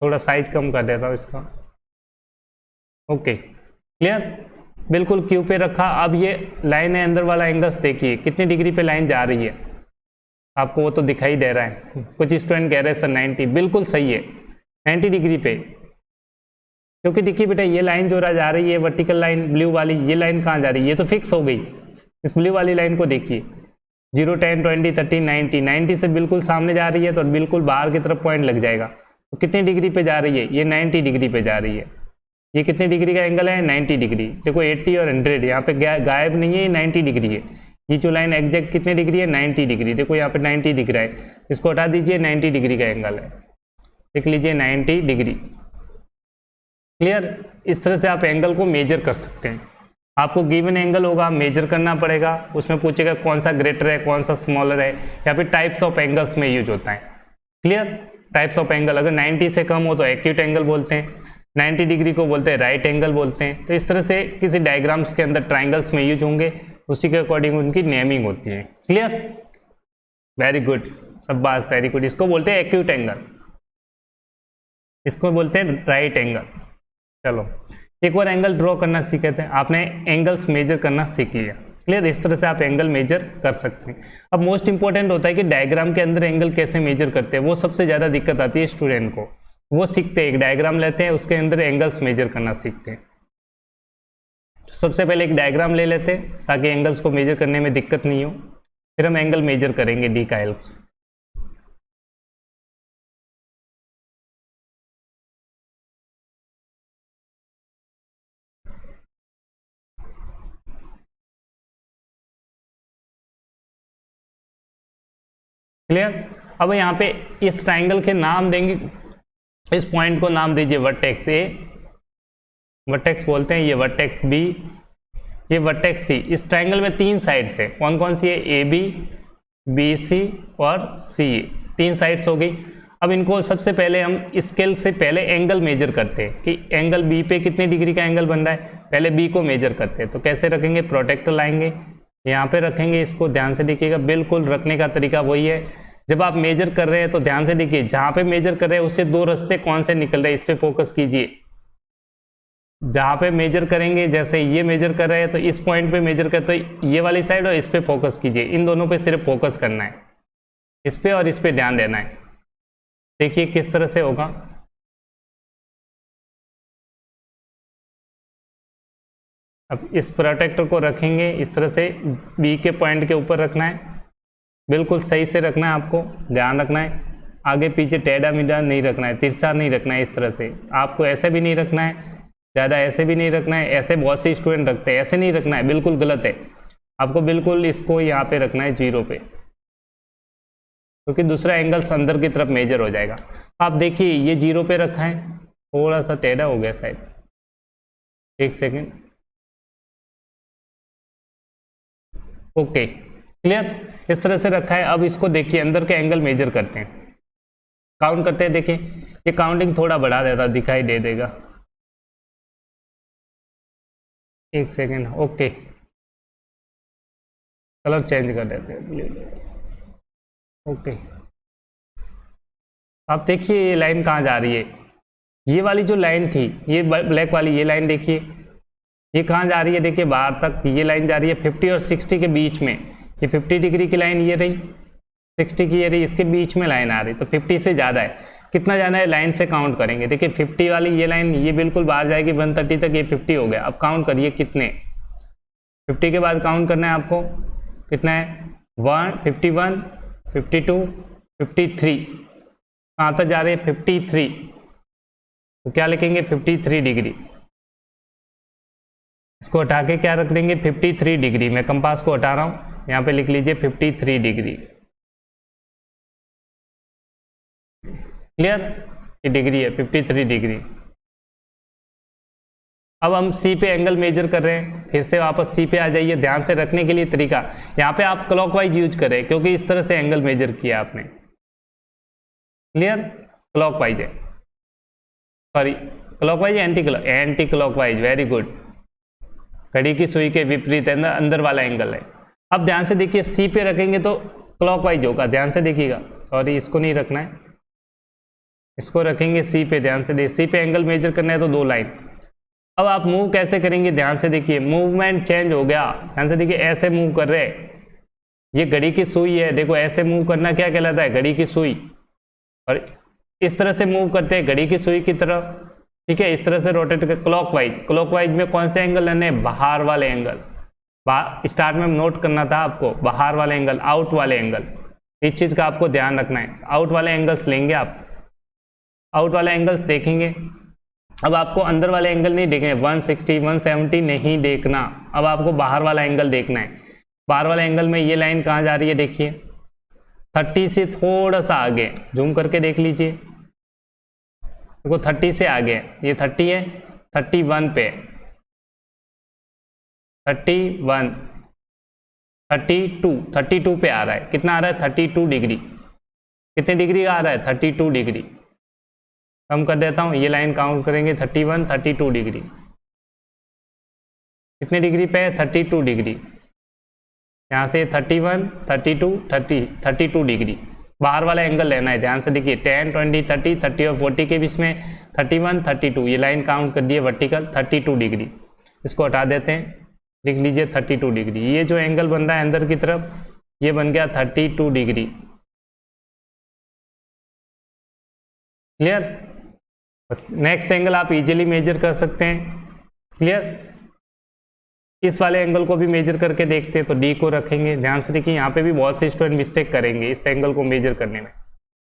A: थोड़ा साइज कम कर देता हूँ इसका, ओके क्लियर, बिल्कुल क्यू पे रखा। अब ये लाइन है अंदर वाला एंगल्स देखिए कितनी डिग्री पे लाइन जा रही है, आपको वो तो दिखाई दे रहा है। कुछ स्टूडेंट कह रहे हैं सर 90, बिल्कुल सही है 90 डिग्री पे, क्योंकि देखिए बेटा ये लाइन जो जा रही है वर्टिकल लाइन ब्लू वाली, ये लाइन कहाँ जा रही है, ये तो फिक्स हो गई। इस ब्लू वाली लाइन को देखिए 0, 10, 20, 30, 90, 90 से बिल्कुल सामने जा रही है तो बिल्कुल बाहर की तरफ पॉइंट लग जाएगा। तो कितनी डिग्री पे जा रही है, ये 90 डिग्री पे जा रही है। ये कितनी डिग्री का एंगल है, 90 डिग्री। देखो 80 और 100 यहाँ पे गायब नहीं है, ये 90 डिग्री है। ये जो लाइन एग्जैक्ट कितनी डिग्री है, 90 डिग्री। देखो यहाँ पे 90 दिख रहा है, इसको हटा दीजिए, 90 डिग्री का एंगल है, देख लीजिए 90 डिग्री। क्लियर, इस तरह से आप एंगल को मेजर कर सकते हैं। आपको गिवन एंगल होगा, मेजर करना पड़ेगा, उसमें पूछेगा कौन सा ग्रेटर है कौन सा स्मॉलर है, या फिर टाइप्स ऑफ एंगल्स में यूज होता है। क्लियर, टाइप्स ऑफ एंगल, अगर 90 से कम हो तो एक्यूट एंगल बोलते हैं, 90 डिग्री को बोलते हैं राइट एंगल बोलते हैं। तो इस तरह से किसी डायग्राम्स के अंदर ट्राइंगल्स में यूज होंगे, उसी के अकॉर्डिंग उनकी नेमिंग होती है। क्लियर, वेरी गुड, शाबाश, वेरी गुड। इसको बोलते हैं एक्यूट एंगल, इसको बोलते हैं राइट एंगल। चलो एक बार एंगल ड्रॉ करना सीखे थे, आपने एंगल्स मेजर करना सीख लिया। क्लियर, इस तरह से आप एंगल मेजर कर सकते हैं। अब मोस्ट इंपॉर्टेंट होता है कि डायग्राम के अंदर एंगल कैसे मेजर करते हैं, वो सबसे ज़्यादा दिक्कत आती है स्टूडेंट को। वो सीखते हैं, एक डायग्राम लेते हैं, उसके अंदर एंगल्स मेजर करना सीखते हैं। तो सबसे पहले एक डायग्राम ले लेते हैं ताकि एंगल्स को मेजर करने में दिक्कत नहीं हो, फिर हम एंगल मेजर करेंगे डी का हेल्प से। क्लियर, अब यहाँ पे इस ट्राइंगल के नाम देंगे, इस पॉइंट को नाम दीजिए वर्टेक्स ए, वर्टेक्स बोलते हैं, ये वर्टेक्स बी, ये वर्टेक्स थी। इस ट्रायंगल में 3 साइड्स है, कौन कौन सी है, ए बी, बी सी और सी ए, 3 साइड्स हो गई। अब इनको सबसे पहले हम स्केल से पहले एंगल मेजर करते हैं कि एंगल बी पे कितने डिग्री का एंगल बन रहा है, पहले बी को मेजर करते हैं। तो कैसे रखेंगे, प्रोटेक्टर लाएंगे, यहाँ पे रखेंगे, इसको ध्यान से देखिएगा, बिल्कुल रखने का तरीका वही है। जब आप मेजर कर रहे हैं तो ध्यान से देखिए, जहाँ पे मेजर कर रहे हैं उससे 2 रास्ते कौन से निकल रहे हैं, इस पे फोकस कीजिए। जहाँ पे मेजर करेंगे, जैसे ये मेजर कर रहे हैं तो इस पॉइंट पे मेजर करते तो ये वाली साइड और इस पे फोकस कीजिए, इन दोनों पे सिर्फ फोकस करना है, इस पे और इस पे ध्यान देना है। देखिए किस तरह से होगा। अब इस प्रोटेक्टर को रखेंगे इस तरह से, बी के पॉइंट के ऊपर रखना है, बिल्कुल सही से रखना है, आपको ध्यान रखना है। आगे पीछे टेढ़ा मेढ़ा नहीं रखना है, तिरछा नहीं रखना है, इस तरह से आपको ऐसे भी नहीं रखना है, ज़्यादा ऐसे भी नहीं रखना है, ऐसे बहुत से स्टूडेंट रखते हैं, ऐसे नहीं रखना है, बिल्कुल गलत है। आपको बिल्कुल इसको यहाँ पे रखना है 0 पे, क्योंकि दूसरा एंगल अंदर की तरफ मेजर हो जाएगा। आप देखिए ये 0 पे रखा है, थोड़ा सा टेढ़ा हो गया शायद, 1 सेकेंड, ओके क्लियर, इस तरह से रखा है। अब इसको देखिए अंदर के एंगल मेजर करते हैं, काउंट करते हैं। देखिए ये काउंटिंग थोड़ा बढ़ा देता, दिखाई दे देगा, 1 सेकेंड, ओके कलर चेंज कर देते हैं, ओके। आप देखिए ये लाइन कहाँ जा रही है, ये वाली जो लाइन थी, ये ब्लैक वाली ये लाइन देखिए, ये कहाँ जा रही है, देखिए बाहर तक ये लाइन जा रही है 50 और 60 के बीच में। ये 50 डिग्री की लाइन ये रही, 60 की ये रही, इसके बीच में लाइन आ रही, तो 50 से ज़्यादा है। कितना जाना है, लाइन से काउंट करेंगे। देखिए 50 वाली ये लाइन ये बिल्कुल बाहर जाएगी 130 तक, ये 50 हो गया। अब काउंट करिए कितने, 50 के बाद काउंट करना है आपको, कितना है, 51, 52, 53, कहाँ तक जा रहे हैं, 53, तो क्या लिखेंगे 53 डिग्री। इसको हटा के क्या रख देंगे 53 डिग्री, मैं कंपास को हटा रहा हूँ, यहाँ पे लिख लीजिए 53 डिग्री, क्लियर, ये डिग्री है 53 डिग्री। अब हम सी पे एंगल मेजर कर रहे हैं, फिर से वापस सी पे आ जाइए। ध्यान से रखने के लिए तरीका, यहाँ पे आप क्लॉकवाइज यूज करें, क्योंकि इस तरह से एंगल मेजर किया आपने, क्लियर, क्लॉकवाइज है, sorry clockwise, anti clockwise, very good, घड़ी की सुई के विपरीत अंदर वाला एंगल है। अब ध्यान से देखिए, सी पे रखेंगे तो क्लॉकवाइज होगा, ध्यान से देखिएगा, सॉरी इसको नहीं रखना है, इसको रखेंगे सी पे, ध्यान से देखिए, सी पे एंगल मेजर करना है तो 2 लाइन। अब आप मूव कैसे करेंगे, ध्यान से देखिए, मूवमेंट चेंज हो गया, ध्यान से देखिए, ऐसे मूव कर रहे हैं, ये घड़ी की सुई है, देखो ऐसे मूव करना क्या कहलाता है, घड़ी की सुई, और इस तरह से मूव करते हैं घड़ी की सुई की तरह, ठीक है, इस तरह से रोटेट कर क्लॉकवाइज। क्लॉकवाइज में कौन से एंगल लेने हैं, बाहर वाले एंगल, स्टार्ट में नोट करना था आपको, बाहर वाले एंगल, आउट वाले एंगल, इस चीज का आपको ध्यान रखना है। आउट वाले एंगल्स लेंगे आप, आउट वाले एंगल्स देखेंगे। अब आपको अंदर वाले एंगल नहीं देखने, 160 170 नहीं देखना, अब आपको बाहर वाला एंगल देखना है। बाहर वाले एंगल में ये लाइन कहाँ जा रही है, देखिए 30 से थोड़ा सा आगे, जूम करके देख लीजिए, देखो 30 से आगे, ये 30 है, 31 पे, 31, 32 पे आ रहा है, कितना आ रहा है 32 डिग्री, कितने डिग्री का आ रहा है 32 डिग्री। कम कर देता हूँ, ये लाइन काउंट करेंगे 31, 32 डिग्री, कितने डिग्री पे है 32 डिग्री, यहाँ से 31, 32, 32 डिग्री। बाहर वाला एंगल लेना है, ध्यान से देखिए, 10, 20, 30, 30 और 40 के बीच में 31, 32, ये लाइन काउंट कर दिए वर्टिकल 32 डिग्री। इसको हटा देते हैं, लिख लीजिए 32 डिग्री। ये जो एंगल बन रहा है अंदर की तरफ, ये बन गया 32 डिग्री, क्लियर। नेक्स्ट एंगल आप इजीली मेजर कर सकते हैं, क्लियर। इस वाले एंगल को भी मेजर करके देखते हैं, तो डी को रखेंगे, ध्यान से देखिए, यहाँ पे भी बहुत से स्टूडेंट मिस्टेक करेंगे इस एंगल को मेजर करने में,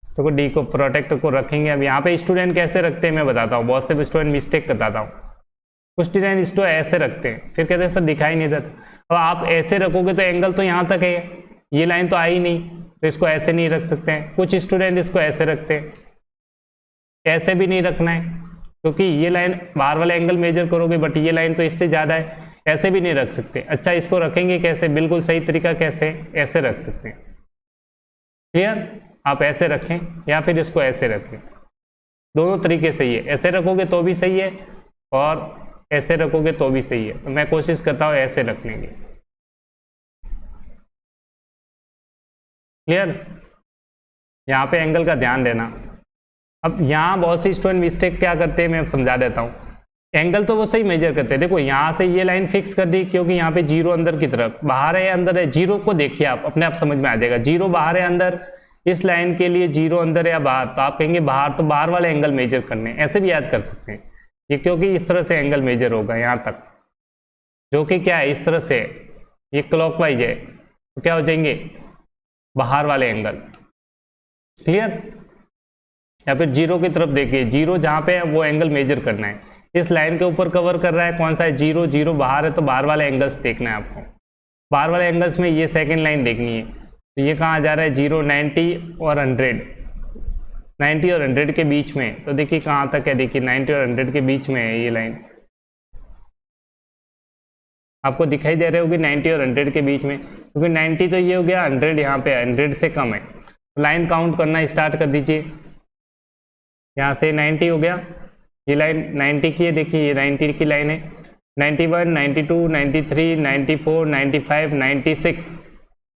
A: तो डी को प्रोटेक्टर को रखेंगे। अब यहाँ पे स्टूडेंट कैसे रखते हैं मैं बताता हूँ, बहुत से स्टूडेंट मिस्टेक बताता हूँ। कुछ स्टूडेंट इसको ऐसे रखते हैं, फिर कहते हैं सर दिखाई नहीं देता। अब आप ऐसे रखोगे तो एंगल तो यहाँ तक है, ये लाइन तो आई नहीं, तो इसको ऐसे नहीं रख सकते हैं। कुछ स्टूडेंट इसको ऐसे रखते हैं, ऐसे भी नहीं रखना है, क्योंकि ये लाइन बाहर वाला एंगल मेजर करोगे, बट ये लाइन तो इससे ज़्यादा है, ऐसे भी नहीं रख सकते। अच्छा, इसको रखेंगे कैसे? बिल्कुल सही तरीका कैसे? ऐसे रख सकते हैं। क्लियर? आप ऐसे रखें या फिर इसको ऐसे रखें, दोनों तरीके सही है। ऐसे रखोगे तो भी सही है और ऐसे रखोगे तो भी सही है। तो मैं कोशिश करता हूँ ऐसे रखने की। क्लियर? यहाँ पे एंगल का ध्यान देना। अब यहाँ बहुत से स्टूडेंट मिस्टेक क्या करते हैं, मैं समझा देता हूँ। एंगल तो वो सही मेजर करते हैं। देखो यहाँ से ये लाइन फिक्स कर दी क्योंकि यहाँ पे जीरो अंदर की तरफ, बाहर है अंदर है, जीरो को देखिए आप, अपने आप समझ में आ जाएगा। जीरो बाहर है अंदर, इस लाइन के लिए जीरो अंदर या बाहर, तो आप कहेंगे बाहर, तो बाहर वाले एंगल मेजर करने, ऐसे भी याद कर सकते हैं ये, क्योंकि इस तरह से एंगल मेजर होगा यहाँ तक, जो कि क्या है, इस तरह से ये क्लॉकवाइज है, तो क्या हो जाएंगे बाहर वाले एंगल। क्लियर? या फिर जीरो की तरफ देखिए, जीरो जहाँ पे है वो एंगल मेजर करना है। इस लाइन के ऊपर कवर कर रहा है, कौन सा है? जीरो। जीरो बाहर है तो बाहर वाले एंगल्स देखना है आपको। बाहर वाले एंगल्स में ये सेकंड लाइन देखनी है, तो ये कहाँ जा रहा है? जीरो, 90 और 100, 90 और 100 के बीच में। तो देखिए कहाँ तक है, देखिए 90 और 100 के बीच में है ये लाइन, आपको दिखाई दे रही होगी 90 और 100 के बीच में, क्योंकि 90 तो ये हो गया, 100 यहाँ पे 100 से कम है। लाइन काउंट करना स्टार्ट कर दीजिए। यहाँ से 90 हो गया, ये लाइन 90 की है, देखिए ये 90 की लाइन है। 91, 92, 93, 94, 95, 96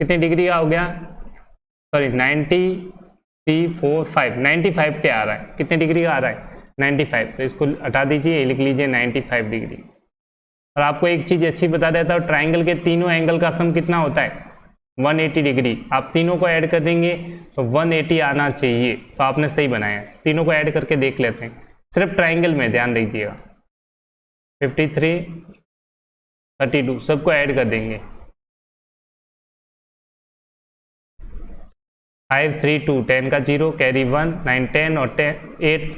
A: कितने डिग्री का हो गया? सॉरी 93, 4, 5, 95 पे आ रहा है। कितने डिग्री का आ रहा है? 95। तो इसको हटा दीजिए, लिख लीजिए 95 डिग्री। और आपको एक चीज़ अच्छी बता देता हूँ, ट्राइंगल के तीनों एंगल का सम कितना होता है? 180 डिग्री। आप तीनों को ऐड कर देंगे तो 180 आना चाहिए। तो आपने सही बनाया। तीनों को ऐड करके देख लेते हैं, सिर्फ ट्राइंगल में ध्यान दीजिएगा। 53, 32 सबको ऐड कर देंगे। 5, 3, 2, 10 का 0, कैरी 1, 9, 10 और 10, 8,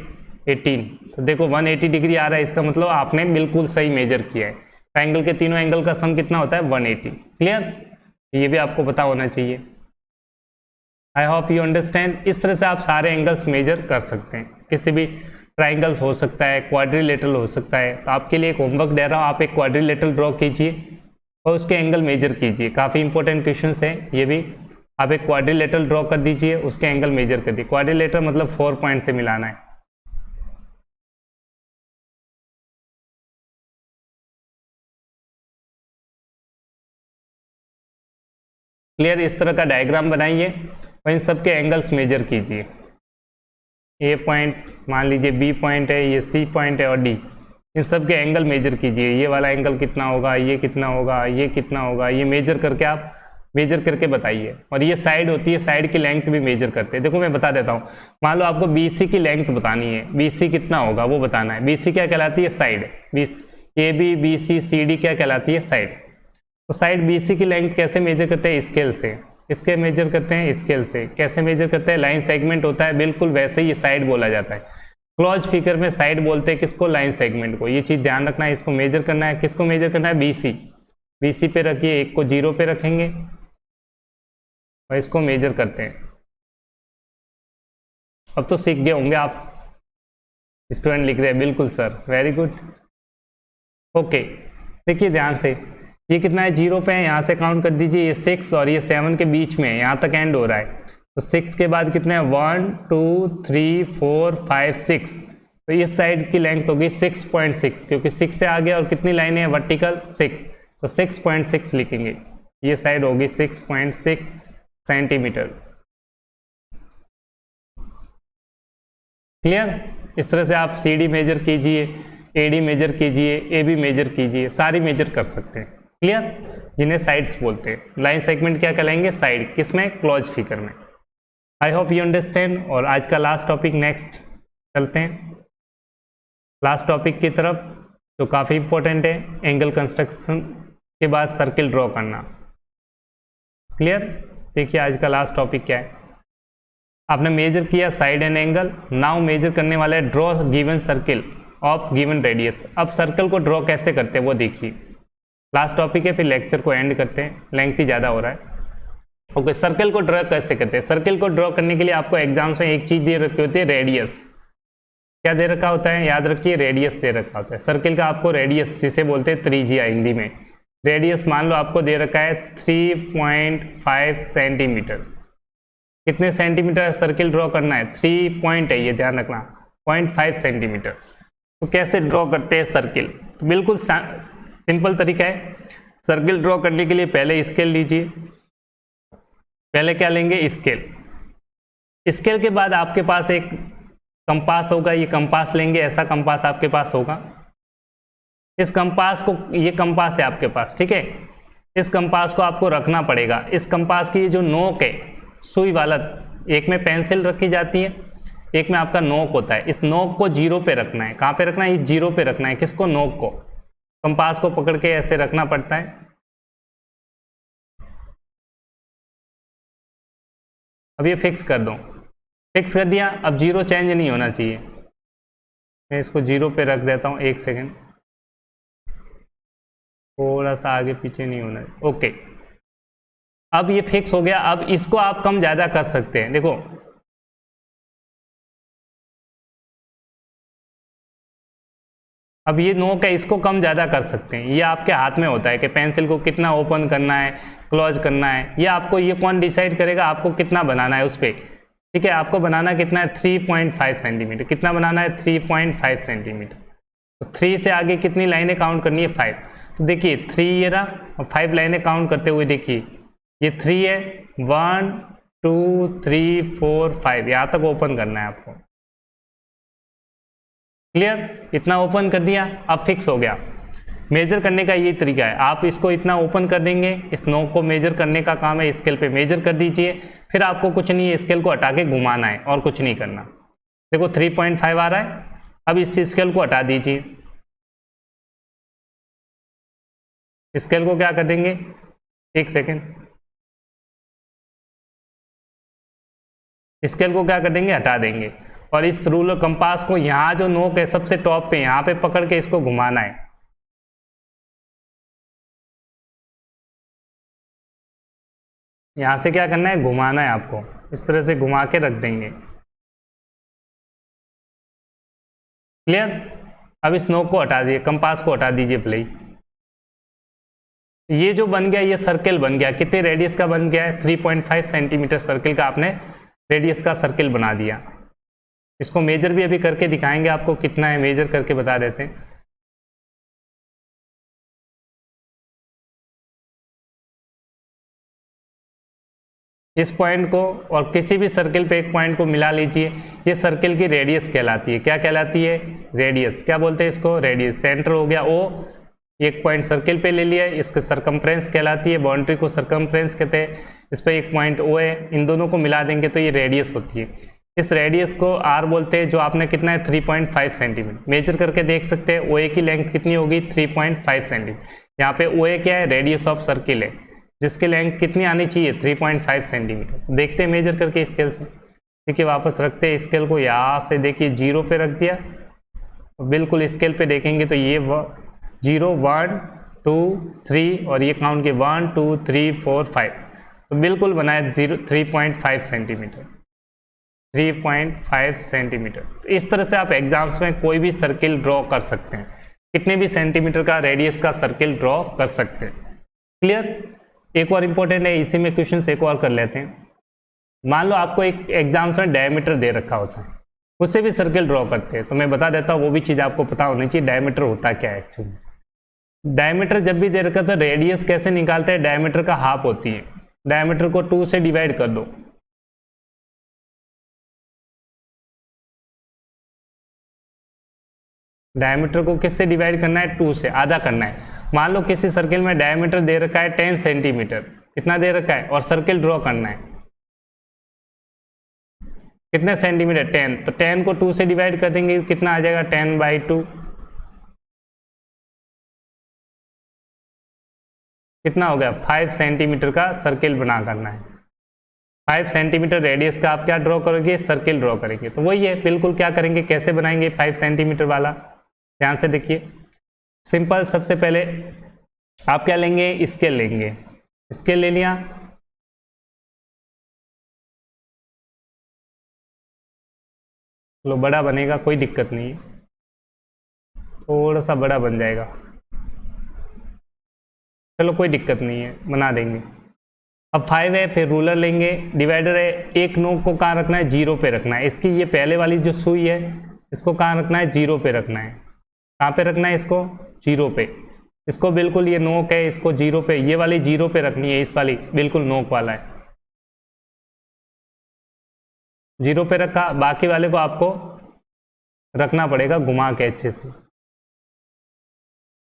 A: 18। तो देखो 180 डिग्री आ रहा है, इसका मतलब आपने बिल्कुल सही मेजर किया है। ट्राइंगल के तीनों एंगल का सम कितना होता है? 180। क्लियर? ये भी आपको पता होना चाहिए। आई होप यू अंडरस्टैंड। इस तरह से आप सारे एंगल्स मेजर कर सकते हैं। किसी भी ट्राइंगल्स हो सकता है, क्वाड्रिलेटरल हो सकता है। तो आपके लिए एक होमवर्क दे रहा हूँ, आप एक क्वाड्रिलेटरल ड्रॉ कीजिए और उसके एंगल मेजर कीजिए। काफ़ी इंपॉर्टेंट क्वेश्चंस है ये भी। आप एक क्वाड्रिलेटरल ड्रॉ कर दीजिए, उसके एंगल मेजर कर दीजिए। क्वाड्रिलेटर मतलब 4 पॉइंट से मिलाना है। क्लियर? इस तरह का डायग्राम बनाइए और इन सब के एंगल्स मेजर कीजिए। ए पॉइंट मान लीजिए, बी पॉइंट है, ये सी पॉइंट है और डी, इन सब के एंगल मेजर कीजिए। ये वाला एंगल कितना होगा, ये कितना होगा, ये कितना होगा, ये मेजर करके आप मेजर करके बताइए। और ये साइड होती है, साइड की लेंथ भी मेजर करते हैं। देखो मैं बता देता हूँ, मान लो आपको BC की लेंथ बतानी है, BC कितना होगा वो बताना है। BC क्या कहलाती है? साइड। AB, BC, CD क्या कहलाती है? साइड। तो साइड BC की लेंथ कैसे मेजर करते हैं? स्केल से। इसके मेजर करते हैं स्केल से। कैसे मेजर करते हैं? लाइन सेगमेंट होता है, बिल्कुल वैसे ही ये साइड बोला जाता है। क्लोज फिगर में साइड बोलते हैं किसको? लाइन सेगमेंट को। ये चीज़ ध्यान रखना है, इसको मेजर करना है। किसको मेजर करना है? BC। BC पे रखिए, एक को 0 पे रखेंगे और इसको मेजर करते हैं। अब तो सीख गए होंगे आप। स्टूडेंट लिख रहे हैं बिल्कुल सर, वेरी गुड। ओके, देखिए ध्यान से, ये कितना है? 0 पे है, यहाँ से काउंट कर दीजिए। ये 6 और ये 7 के बीच में है, यहाँ तक एंड हो रहा है। तो 6 के बाद कितने हैं? 1, 2, 3, 4, 5, 6। तो इस साइड की लेंथ होगी 6.6, क्योंकि 6 से आगे और कितनी लाइनें हैं वर्टिकल? 6। तो 6.6 लिखेंगे। ये साइड होगी 6.6 सेंटीमीटर। क्लियर? इस तरह से आप CD मेजर कीजिए, AD मेजर कीजिए, AB मेजर कीजिए, सारी मेजर कर सकते हैं। क्लियर? जिन्हें साइड्स बोलते हैं। लाइन सेगमेंट क्या कहलाएंगे? साइड। किसमें? क्लोज फिगर में। आई होप यू अंडरस्टैंड। और आज का लास्ट टॉपिक, नेक्स्ट चलते हैं लास्ट टॉपिक की तरफ, जो काफ़ी इंपॉर्टेंट है। एंगल कंस्ट्रक्शन के बाद सर्किल ड्रॉ करना। क्लियर? देखिए आज का लास्ट टॉपिक क्या है। आपने मेजर किया side and angle, now measure करने वाले draw given circle of given radius. अब सर्कल को ड्रॉ कैसे करते हैं वो देखिए। लास्ट टॉपिक है, फिर लेक्चर को एंड करते हैं, लेंथ ही ज़्यादा हो रहा है। ओके, सर्कल को ड्रॉ कैसे करते हैं? सर्कल को ड्रॉ करने के लिए आपको एग्जाम्स में एक चीज़ दे रखी होती है, रेडियस। क्या दे रखा होता है, याद रखिए रेडियस दे रखा होता है। सर्किल का आपको रेडियस जिसे बोलते हैं त्रिज्या हिंदी में, रेडियस मान लो आपको दे रखा है 3.5 सेंटीमीटर। कितने सेंटीमीटर सर्किल ड्रॉ करना है, 3 पॉइंट है ये ध्यान रखना, 0.5 सेंटीमीटर। तो कैसे ड्रॉ करते हैं सर्किल, तो बिल्कुल सिंपल तरीका है। सर्किल ड्रॉ करने के लिए पहले स्केल लीजिए, पहले क्या लेंगे, स्केल। स्केल के बाद आपके पास एक कंपास होगा, ये कंपास लेंगे, ऐसा कंपास आपके पास होगा। इस कंपास को, ये कंपास है आपके पास, ठीक है, इस कंपास को आपको रखना पड़ेगा। इस कंपास की जो नोक है सुई वाला, एक में पेंसिल रखी जाती है, एक में आपका नोक होता है, इस नोक को 0 पे रखना है। कहाँ पे रखना है, 0 पे रखना है। किसको, नोक को। कंपास को पकड़ के ऐसे रखना पड़ता है। अब ये फिक्स कर दो, फिक्स कर दिया। अब 0 चेंज नहीं होना चाहिए, मैं इसको 0 पे रख देता हूँ, 1 सेकेंड, थोड़ा सा आगे पीछे नहीं होना, ओके। अब ये फिक्स हो गया। अब इसको आप कम ज़्यादा कर सकते हैं, देखो अब ये नोक है, इसको कम ज़्यादा कर सकते हैं। ये आपके हाथ में होता है कि पेंसिल को कितना ओपन करना है, क्लोज करना है, ये आपको, ये कौन डिसाइड करेगा आपको कितना बनाना है उस पर, ठीक है। आपको बनाना कितना है, 3.5 सेंटीमीटर। कितना बनाना है, 3.5 सेंटीमीटर। तो 3 से आगे कितनी लाइनें काउंट करनी है, 5। तो देखिए 3 ये रहा, और 5 लाइनें काउंट करते हुए देखिए, ये 3 है, 1 2 3 4 5, यहाँ तक ओपन करना है आपको। क्लियर, इतना ओपन कर दिया, अब फिक्स हो गया। मेजर करने का ये तरीका है, आप इसको इतना ओपन कर देंगे, इस नोक को मेजर करने का काम है, स्केल पे मेजर कर दीजिए। फिर आपको कुछ नहीं है, स्केल को हटा के घुमाना है और कुछ नहीं करना। देखो 3.5 आ रहा है, अब इस स्केल को हटा दीजिए। स्केल को क्या कर देंगे, 1 सेकेंड, स्केल को क्या कर देंगे, हटा देंगे। और इस रूलर कंपास को यहाँ जो नोक है सबसे टॉप पे, यहाँ पे पकड़ के इसको घुमाना है। यहाँ से क्या करना है, घुमाना है आपको, इस तरह से घुमा के रख देंगे। क्लियर, अब इस नोक को हटा दीजिए, कंपास को हटा दीजिए भले ही। ये जो बन गया, ये सर्किल बन गया। कितने रेडियस का बन गया है, 3.5 सेंटीमीटर सर्किल का आपने रेडियस का सर्किल बना दिया। इसको मेजर भी अभी करके दिखाएंगे आपको कितना है, मेजर करके बता देते हैं। इस पॉइंट को और किसी भी सर्किल पे एक पॉइंट को मिला लीजिए, ये सर्किल की रेडियस कहलाती है। क्या कहलाती है, रेडियस। क्या बोलते हैं इसको, रेडियस। सेंटर हो गया O, एक पॉइंट सर्किल पे ले लिया, इसके सरकमफ्रेंस कहलाती है, बाउंड्री को सरकमफ्रेंस कहते हैं। इस पर एक पॉइंट O है, इन दोनों को मिला देंगे तो ये रेडियस होती है। इस रेडियस को R बोलते हैं, जो आपने कितना है 3.5 सेंटीमीटर। मेजर करके देख सकते हैं OA की लेंथ कितनी होगी, 3.5 सेंटीमीटर। यहाँ पे OA क्या है, रेडियस ऑफ सर्किल है, जिसकी लेंथ कितनी आनी चाहिए, 3.5 सेंटीमीटर। तो देखते हैं मेजर करके स्केल से, ठीक है। वापस रखते हैं स्केल को, यहाँ से देखिए 0 पे रख दिया, बिल्कुल स्केल पे देखेंगे तो ये 0 1 2 3 और ये काउंट के 1 2 3 4 5, तो बिल्कुल बनाया 3.5 सेंटीमीटर, 3.5 सेंटीमीटर। तो इस तरह से आप एग्जाम्स में कोई भी सर्किल ड्रॉ कर सकते हैं, कितने भी सेंटीमीटर का रेडियस का सर्किल ड्रॉ कर सकते हैं। क्लियर, एक और इंपॉर्टेंट है, इसी में क्वेश्चन एक और कर लेते हैं। मान लो आपको एक एग्जाम्स में डायमीटर दे रखा होता है, उससे भी सर्किल ड्रॉ करते हैं, तो मैं बता देता हूँ, वो भी चीज़ आपको पता होनी चाहिए डायमीटर होता क्या है एक्चुअली। डायमीटर जब भी दे रखा तो रेडियस कैसे निकालते हैं, डायमीटर का हाफ होती है। डायमीटर को 2 से डिवाइड कर दो, डायमीटर को किससे डिवाइड करना है, 2 से, आधा करना है। मान लो किसी सर्किल में डायमीटर दे रखा है 10 सेंटीमीटर, कितना दे रखा है, और सर्किल ड्रॉ करना है कितने सेंटीमीटर, 10। तो 10 को 2 से डिवाइड कर देंगे, कितना आ जाएगा, 10/2। कितना हो गया, 5 सेंटीमीटर का सर्किल बना करना है। 5 सेंटीमीटर रेडियस का आप क्या ड्रॉ करोगे, सर्किल ड्रॉ करेंगे। तो वही है, बिल्कुल क्या करेंगे, कैसे बनाएंगे 5 सेंटीमीटर वाला, ध्यान से देखिए। सिंपल, सबसे पहले आप क्या लेंगे, स्केल लेंगे। स्केल ले लिया, चलो बड़ा बनेगा, कोई दिक्कत नहीं है, थोड़ा सा बड़ा बन जाएगा, चलो कोई दिक्कत नहीं है, बना देंगे। अब 5 है, फिर रूलर लेंगे, डिवाइडर है, एक नोक को कहाँ रखना है, 0 पे रखना है। इसकी ये पहले वाली जो सुई है इसको कहाँ रखना है, 0 पे रखना है। कहाँ पे रखना है इसको, 0 पे। इसको बिल्कुल, ये नोक है, इसको 0 पे, ये वाली 0 पे रखनी है, इस वाली बिल्कुल नोक वाला है, 0 पे रखा। बाकी वाले को आपको रखना पड़ेगा घुमा के अच्छे से।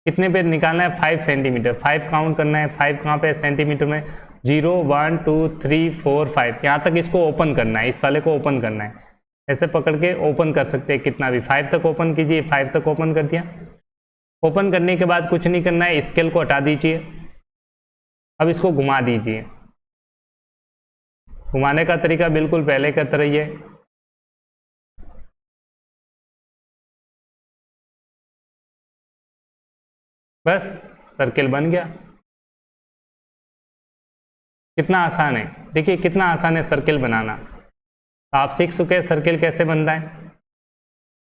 A: कितने पे निकालना है, 5 सेंटीमीटर, 5 काउंट करना है। 5 कहाँ पे है सेंटीमीटर में, 0 1 2 3 4 5, यहाँ तक इसको ओपन करना है, इस वाले को ओपन करना है। ऐसे पकड़ के ओपन कर सकते हैं कितना भी, 5 तक ओपन कीजिए। 5 तक ओपन कर दिया। ओपन करने के बाद कुछ नहीं करना है, स्केल को हटा दीजिए। अब इसको घुमा दीजिए। घुमाने का तरीका बिल्कुल पहले का तरह ही है। बस सर्किल बन गया। कितना आसान है, देखिए कितना आसान है सर्किल बनाना। आप सीख चुके हैं सर्किल कैसे बनता है।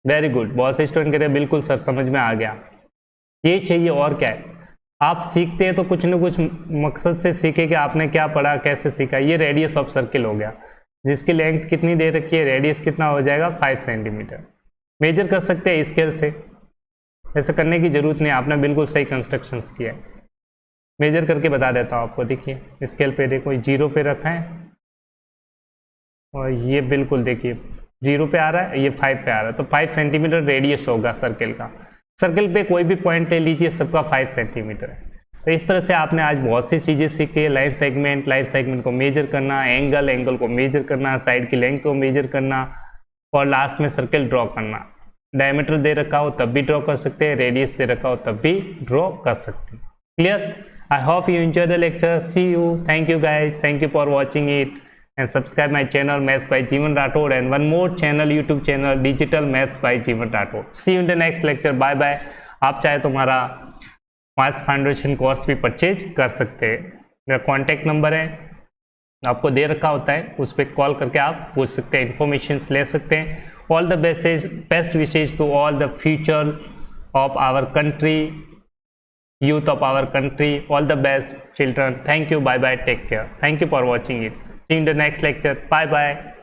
A: वेरी गुड, बहुत से स्टूडेंट कह रहे हैं बिल्कुल सर समझ में आ गया। ये चाहिए और क्या है, आप सीखते हैं तो कुछ न कुछ मकसद से सीखे कि आपने क्या पढ़ा, कैसे सीखा। ये रेडियस ऑफ सर्किल हो गया, जिसकी लेंथ कितनी दे रखी है, रेडियस कितना हो जाएगा 5 सेंटीमीटर। मेजर कर सकते हैं स्केल से, ऐसे करने की जरूरत नहीं, आपने बिल्कुल सही कंस्ट्रक्शंस किया है। मेजर करके बता देता हूँ आपको, देखिए स्केल पे देखो 0 पे रखा है और ये बिल्कुल देखिए 0 पे आ रहा है, ये 5 पे आ रहा है, तो 5 सेंटीमीटर रेडियस होगा सर्किल का। सर्किल पे कोई भी पॉइंट ले लीजिए, सबका 5 सेंटीमीटर है। तो इस तरह से आपने आज बहुत सी चीज़ें सीखी। लाइन सेगमेंट को मेजर करना, एंगल को मेजर करना, साइड की लेंथ को मेजर करना और लास्ट में सर्किल ड्रॉ करना। डायमीटर दे रखा हो तब भी ड्रॉ कर सकते हैं, रेडियस दे रखा हो तब भी ड्रॉ कर सकते हैं। Clear? I hope you enjoy the lecture. See you, thank you guys, thank you for watching it and subscribe my channel Maths by Jeevan Rathod and one more channel YouTube channel Digital Maths by Jeevan Rathod. See you in the next lecture. Bye bye. आप चाहे तो हमारा maths foundation course भी purchase कर सकते हैं। मेरा contact number है, आपको दे रखा होता है, उस पर कॉल करके आप पूछ सकते हैं, इन्फॉर्मेशन ले सकते हैं। All the best wishes to all the future of our country, youth of our country. All the best children. Thank you. Bye bye. Take care. Thank you for watching it. See you in the next lecture. Bye bye.